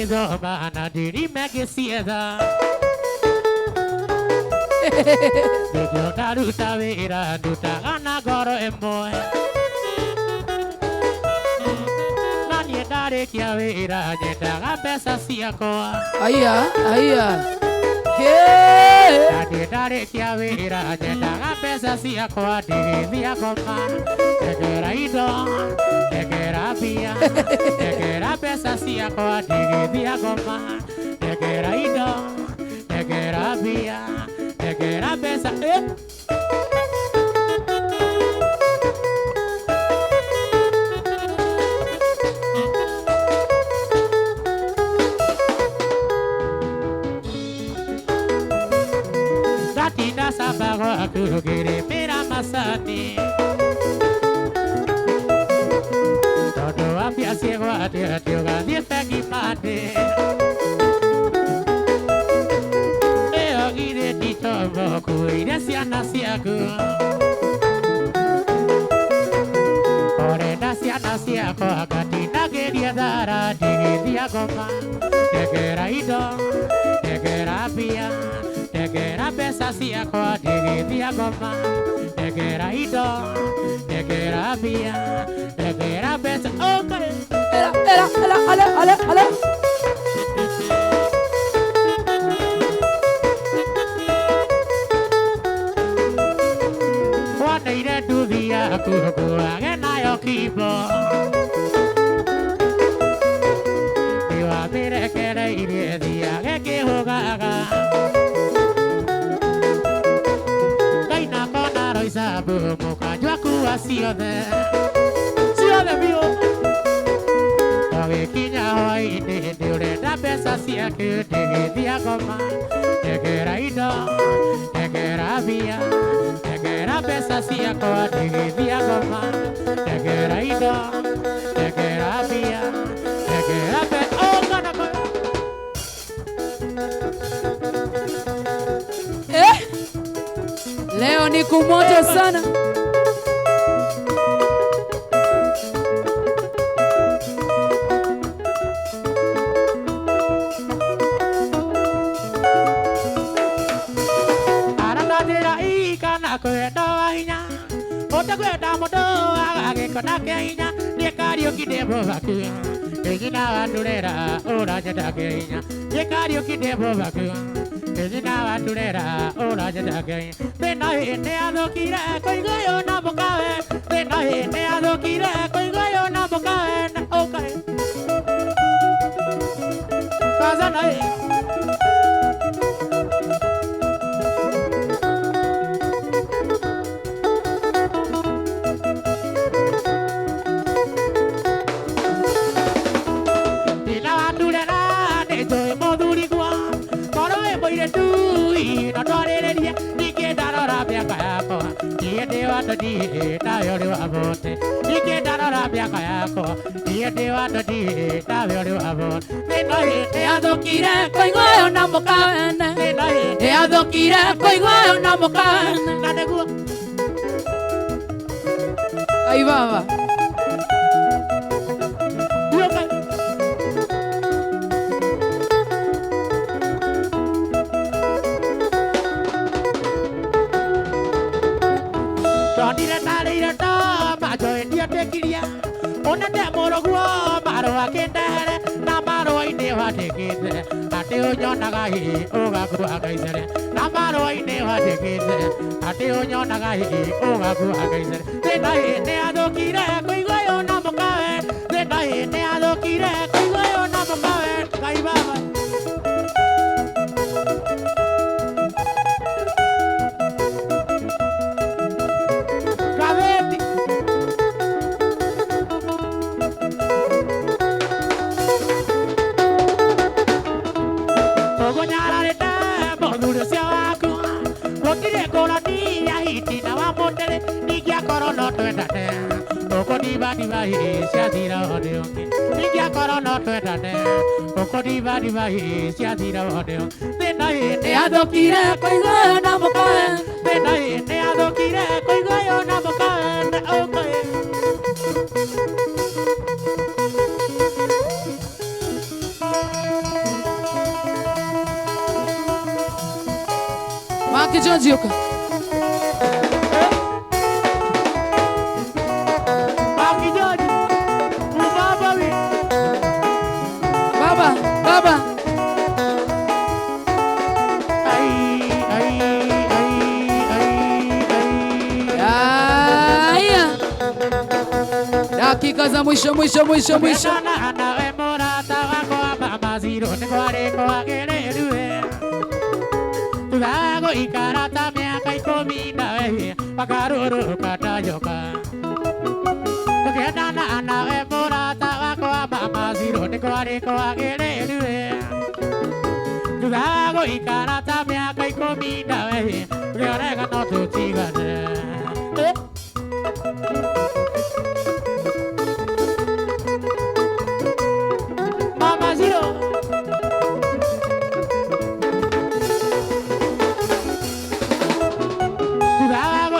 ngĩthoma na ndirime ngĩcietha nĩkĩo ndaruta wĩra ndutaga na ngoro ĩmwe na niĩ ndarĩkia wĩra nyendaga mbeca ciakwa Aya. na niĩ ndarĩkia wĩra nyendaga mbeca ciakwa ndigĩthia ngoma ndengera indo ndengera mbia ndengera mbeca ciakwa ndigĩthia ngoma ndengera indo ndengera mbia ndengera mbeca Gatinda samba gwaku ngĩrĩmĩra macani tondũ wa mbia ciĩgwatĩra ũgathiĩ bengi mande ĩyo girĩti tombo kuĩire ciana ciaku orenda ciana ciakwa ngatindagĩria thara ndigĩthia ngoma ndengera indo ndengera mbia ndengera mbeca ciakwa ndigĩthia ngoma ndengera indo ndengera mbia ndengera mbeca Ale. Wandeire nduthi yaku nguage nayo kimbo nĩwamĩrekereirie thiage kĩhũgaga Ngai nakona roicabu mũkanjwa kuwa ciothe biũ Gĩkinya hwaĩ-inĩ nĩũrenda mbeca ciaku ndigĩthia ngoma ndengera indo ndengera mbia ndengera mbeca ciakwa ndigĩthia ngoma ndengera indo ndengera mbia ndengera Leo ni kumoto sana. Kwenda mũndũ agagĩkona kĩa hinya nĩkariũki ndĩmũthaku nyina watũrera ũranjenda kĩa hinya nĩkariũki ndĩmũthaku nyina watũrera ũranjenda kĩa hinya thĩna hĩndĩ athũkire kũigua ũyũ na mũkawe thĩna hĩndĩ athũkire kũigua ũyũ na mũkawe na ũkae kazana nawe ũrĩ wa bote ningĩ ndarora mĩaka yakwa niĩ ndĩ wa ndoni nawe ũrĩ wa bote thĩna hĩndĩ athũkire kũigua ũyũ na mũkawene thĩna hĩndĩ athũkire kũigua ũyũ na mũkawene na nĩguo Ai baba Ndonire tarĩire ndoma njoĩtie ndĩkiria ũnene mũrũguo marũa kĩndehere na marũa-inĩ wandĩkĩte atĩ ũnyonaga hihi ũgakuaga icere na marũa-inĩ wandĩkĩte atĩ ũnyonaga hihi ũgakuaga icere thĩna hĩndĩ athũkire kũigua ũyũ na mũkawe thĩna hĩndĩ athũkire kũigua ũyũ na mũkawe Ngai baba diva cia thira wothe ũngĩ ingĩakorwo no twendane gũkũ diva cia thira wothe ũngĩ thĩna hĩndĩ athũkire kũigua ũyũ na mũkawe thĩna hĩndĩ athũkire kũigua ũyũ na mũkawe na ũkae Zioka. Baba. Aya. Dakika za mwisho. Nawe murata wakwa mama ziro nĩ kwarĩ kwagĩrĩru tũgagũikara ta mĩaka 10 nawe wakarũrũka ta nyoka tũkĩendana nawe murata wakwa mama ziro nĩ kwarĩ kwagĩrĩru tũgagũikara ta mĩaka 10 nawe tũkĩoneka no tũtigane.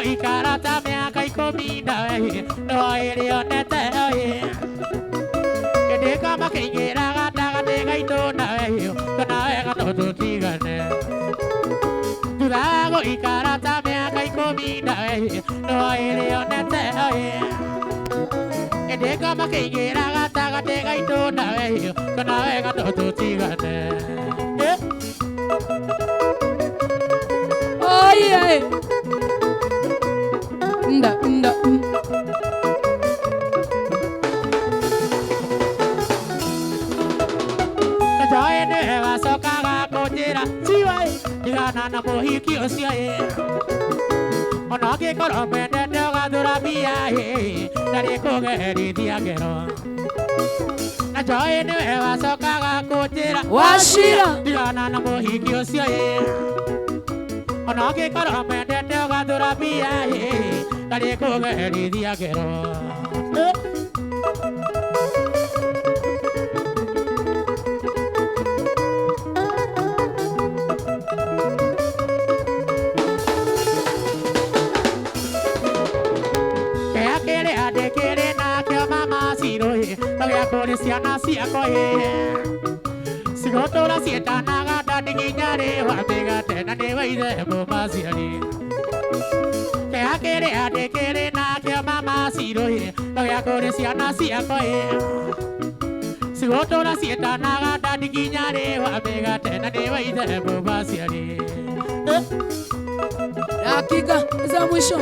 Ikarata miaka 10 nawe no ĩrĩonete ndĩka makĩingĩra gatagatĩ gaitũ nawe kana wega no tũtigane thutha wa gũikara ta mĩaka 10 nawe no ĩrĩonete ndĩka makĩingĩra gatagatĩ gaitũ nawe kana wega no tũtigane. Oye. Nda. Joe ne wacokaga kũnjĩra ciwai tigana na mũhiki ũcio ona angĩkorwo mwendete ũgathũra mbia ndarĩ kũgerithia ngero na Joe nĩwe wacokaga kũnjĩra Wachira tigana na mũhiki ũcio ona angĩkorwo mwendete ũgathũra mbia ndarĩ kũgerithia ngero. Kĩrĩ nakĩo mama cirũĩ gĩa kũrĩ ciana ciakwa cigũtũra ciĩtanaga ndani nginya rĩ wa mĩgate na nĩ wa ithe mũmaciari kĩrĩ nakĩo mama cirũĩ gĩa kũrĩ ciana ciakwa cigũtũra ciĩtanaga ndani nginya rĩ wa mĩgate na nĩ wa ithe mũmaciari. dakika za mwisho.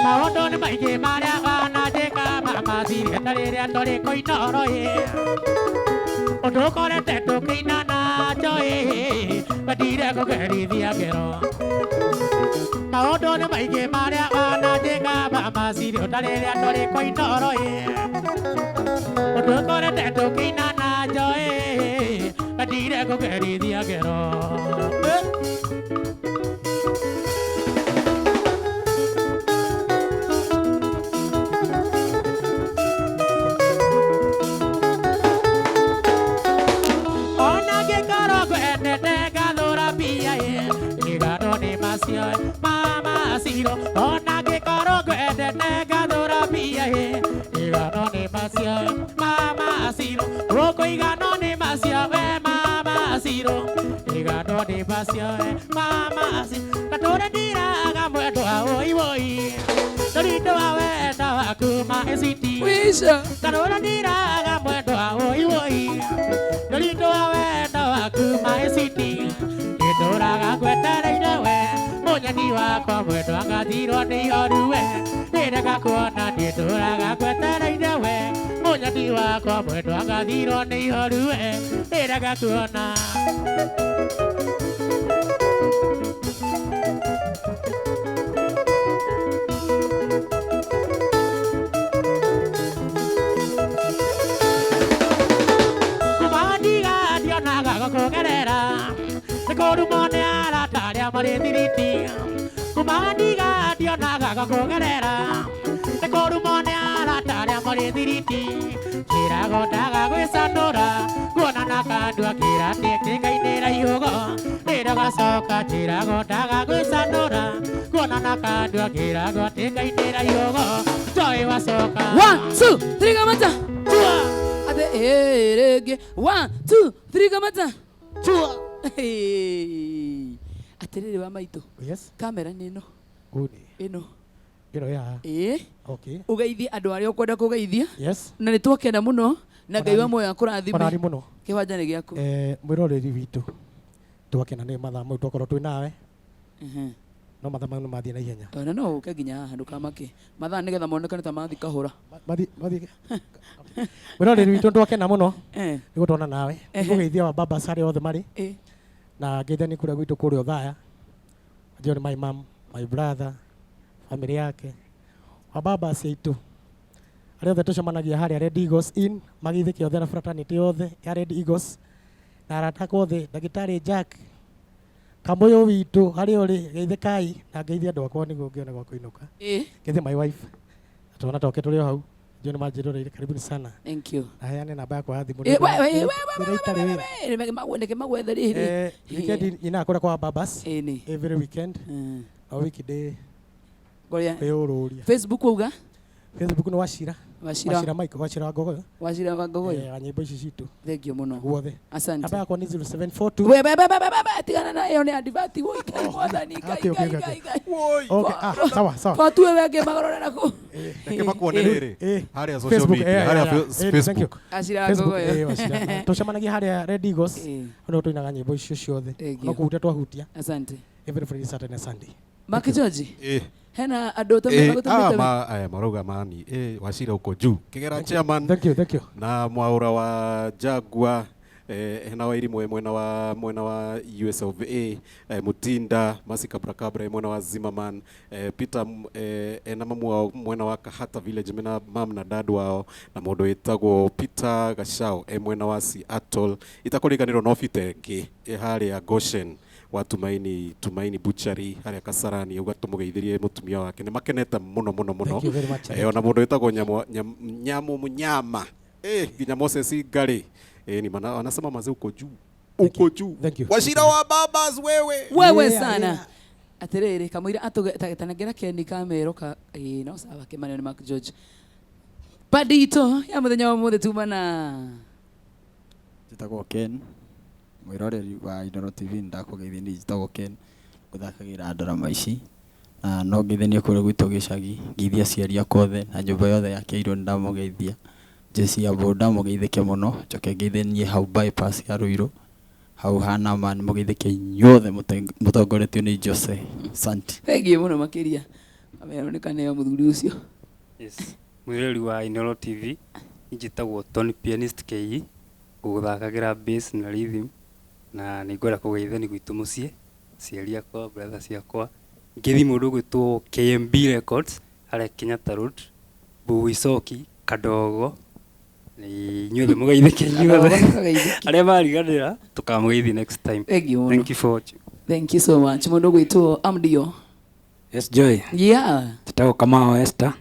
Maũndũ nĩ maingĩ marĩa wananjĩka mama cirĩ ta rĩrĩa tũrĩ kũinoro ũndũ ũkorete tũkĩina na Joe bandire kũgerithia ngero. Maũndũ nĩ maingĩ marĩa wananjĩka mama cirĩ ta rĩrĩa tũrĩ kũinoro ũndũ ũkorete tũkĩina na Joe bandire kũgerithia ngero. Mama Ciro, ona que caro de negadora pia igano ni masia Mama Ciro, roko igano ni masia Mama Ciro, igano ni masia Mama Ciro, katora tira gamweto oi torito aweta wakuma esiti Wisha katora tira gamweto oi torito aweta wakuma esiti idora gagwetara inawe Munyani wakwa mwendwa ngathirwo nĩ ihoruwe nĩrega kuona nĩndũraga ngwetereire we Munyani wakwa mwendwa ngathirwo nĩ ihoruwe nĩrega kuona. Kumandiga ndionaga gũkũgerera nĩkũrumwo nĩ arata arĩa marĩ thiriti kumandiga ndionaga gũkũgerera nĩkũrumwo nĩ arata arĩa marĩ thiriti njĩrago ndaga gwĩcanũra kuonana kandu akira ndĩkĩkainĩra ihugo ndĩrogacoka njĩrago ndagagwĩcanũra kuonana kandu akĩrago ndĩkainĩra ihugo ndoĩ wacoka 1 2 3 kamata ate rege 1 2 3 kamata atiriri wa maito Yes. kamera nino Uni. ino Ya. Okay. ugeithie andu aria ukwenda kugeithia Yes. na nĩ twakena mũno na Ngai wa moyo akũrathime Konari muno. kĩwanja nĩ gĩaku Mwĩroreri witũ twakena nĩ mathaa mau twakorwo twĩ nawe no mathaa mau nĩ mathiĩ na ihenya. ona no ũke nginya haha ndũkamake mathaa nĩgetha monekane ta mathi kahũra Mwĩroreri witũ twakena mũno nĩ nĩ gũtwona nawe nĩkũgeithia wa baba harĩa othe marĩ na ngeithia nĩ kũrĩa gwitũ kũrĩa Othaya ajua nĩ my mom, my brother, family yake wa baba aitũ arĩa othe tũcemanagia harĩa Red Eagles Inn magĩithĩke othe na fraternity yothe ya Red Eagles na arata othe ndagĩtarĩ Jack Kamũyũ witũ harĩa ũrĩ geithĩkai na ngeithia andũ akwa nĩguo ngĩone gwa kũinũka ngeithia my wife twana toke tũrĩ o hau njũĩ nĩ manjĩroreire karibuni sana. Thank you. Aheane namba yakwa ya thimũ weekend ina kũrĩa kwa babas every weekend o weekday kwĩũrũria. Facebook uga Facebook nĩ Wachira Mike Wachira wa Ngogoyo nyĩmbo ici citũ. Thank you mũno guothe. Asante. Namba yakwa nĩ 0742 tigana na ĩyo nĩ advert woi mwathani kai sawa fatue wenge magorora kũ reke makuone rĩrĩ harĩa social media harĩa Facebook Wachira Ngogoyo tũcemanagia harĩa Red Eagles no tũinaga nyĩmbo icio ciothe no kũhutia twahutia. Asante. Every Friday Saturday and Sunday. Mark George hena andũ tũmĩgũtũmĩte marauga mani Wachira uko juu kĩgera chairman. Thank you na Mwaura wa Jagua hena wa iri mwena wa US of A Mutinda Masika Brakabra mwena wa Zimmerman Peter na mamu mwena wa Kahata Village mena mam na dad wao na mũndũ wĩtagwo Peter Gashao mwena wa Seattle itakũriganĩrwo no fitenge harĩa Goshen wa Tumaini Butchery harĩa Kasarani ugatũmũgeithirie mũtumia wake nĩ makenete mũno ona mũndũ wĩtagwo Nyamu Munyama nginya Moses Ngari ni maana wanasema mazee uko juu. Wachira wa babas wewe sana atiriri kamwira atugetanagera Ken Kamero ka no sawa Kimani ni Mark George padito ya muthenya wa muthe tumana jitagwo Ken mwiroreri wa Inoro TV ndakugeithia ni jitagwo Ken guthakagira ndarama ici na no ngeithania kũrĩa gwitũ gĩcagi ngeithia ciaria kothe na nyũmba yothe ya Keiro ndamugeithia Jesse ya boda mugeithĩke mũno njoke ngeithanie hau bypass ya Ruiru hau hana man mugeithĩke nyothe mũtongoretio nĩ Jose Santi. Thengi mũno makĩria ameonekane yo mũthuri ũcio. Yes mwiroreri wa Inoro TV njitagwo Tony Pianist KE gũthakagira bass na rhythm na nĩngwenda kũgeithania gwitũ mũciĩ ciaria kwa brother ciakwa ngethi mũndũ gwĩtwo KMB Records harĩa Kenyatta Road Buicoki Kadogo ni nyothe mugeithĩke nyothe arĩa mariganĩra tukamũgeithi next time. Thank you so much mũndũ gwĩtwo Amdio. Yes Joy tũtagwo Kamau Esther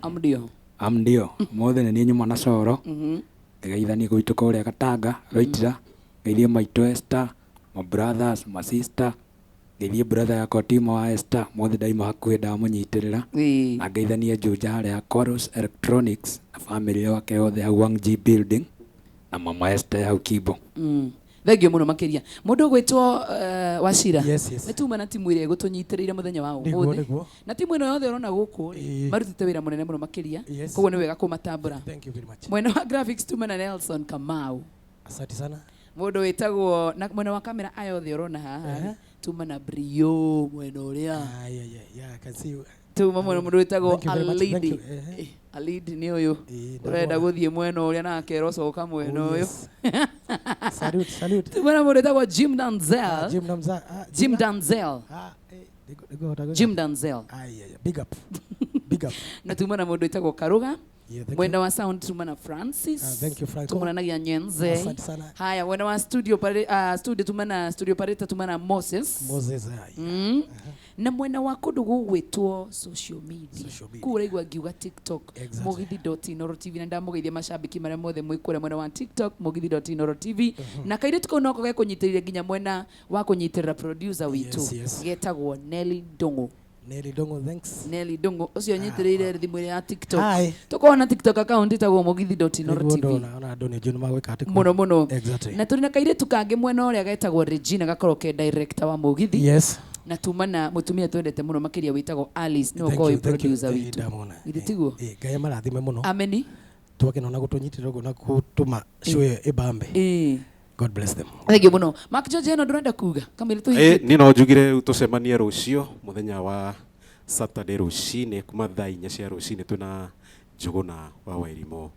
Amdio mothe nĩ nyuma na coro ngeithania gwitũ kũrĩa Gatanga Roitira ngeithie maitũ Esther my brothers my sister ngeithie brother yakwa Timo wa Esther mothe daima hakuhĩ ndamũnyitĩrĩra na ngeithanie Juja harĩa Chorus Electronics na family yake yothe hau Wangji Building na mama Esther hau Kibo. Thengi mũno makĩria mũndũ gwĩtwo Wachira nĩ tuma na timu ĩrĩa gũtũnyitĩrĩire mũthenya wa ũmũthĩ na timu ĩno yothe ũrona gũkũ marutĩte wĩra mũnene mũno makĩria koguo nĩ wega kũmatambũra. Mwena wa graphics tuma na Nelson Kamau. Asante sana. Mũndũ wĩtagwo na mwena wa kamera aya othe ũrona haha tuma na Brio mwena ũrĩa tuma mwena mũndũ wĩtagwo Alidi nĩ ũyũ ũrenda gũthiĩ mwena ũrĩa na akerwo coka mwena ũyũ. Salute. Tuma na mũndũ wĩtagwo Jim Danzel big up na tuma na mũndũ wĩtagwo Karuga Mwenda wa sound tumana Francis. Thank you, Franco. Tumana na Nyenze. Asante sana. Haya, mwenda wa studio pareta tumana Moses. Na mwena wa kundu gugwitwo social media kura igwa ngiuga TikTok mugithi.inoro.tv na ndamugeithia macambiki maria mothe mwikure mwena wa TikTok mugithi.inoro.tv na kaire tuko noko ge kunyitirira nginya mwena wa kunyitirira producer witu getagwo Nelly Dongo. Nelly Dongo, thanks. Nelly Dongo ucio nyitirire thimu ya TikTok. Tuko na TikTok account itagwo mugithi.inoro.tv. Na ndone junu magwika ati muno. Na turi na kaire tukange mwena uria getagwo Regina gakorwo ke director wa mugithi. Yes. Na tumana mutumia twendete muno makiria witagwo Alice no ko producer witu itiguo Ngai marathime muno ameni twake nona gutunyitirira go na gutuma show ibambe God bless them. Thank you muno. Mark George no ndurenda kuga kamire tu ni no njugire tucemanie rucio muthenya wa Saturday rucini kuma thaa 4 cia rucini twina Njuguna wa Wairimo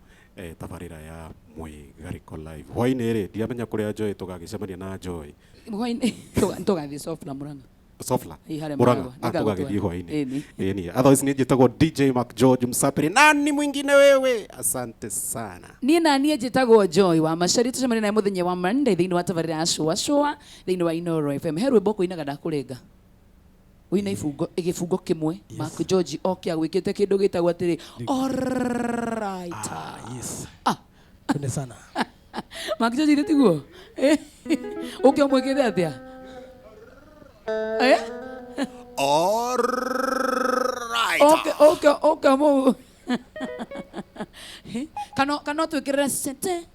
tabarira ya Mwigariko live hwaini ri ndiamenya kuria Joy tugagicemania na Joy hwaini tugathi soft na Muranga Sofla Muranga atugagithii hwaini ni otherwise ni njitagwo DJ Mark George Msapiri nani mwingine wewe asante sana ni nani njitagwo Joy wa Mashari tucemania na muthenya wa Monday thiini wa tabarira ya Shua thiini wa Inoro FM herwe boko inaga ndakurenga wina igifungo kimwe Mark George okia gwikite kindu gitagwo atiri alright yes kunde sana Mark George nditiguo ukia mwikite atia alright okay mo kano twikirira sente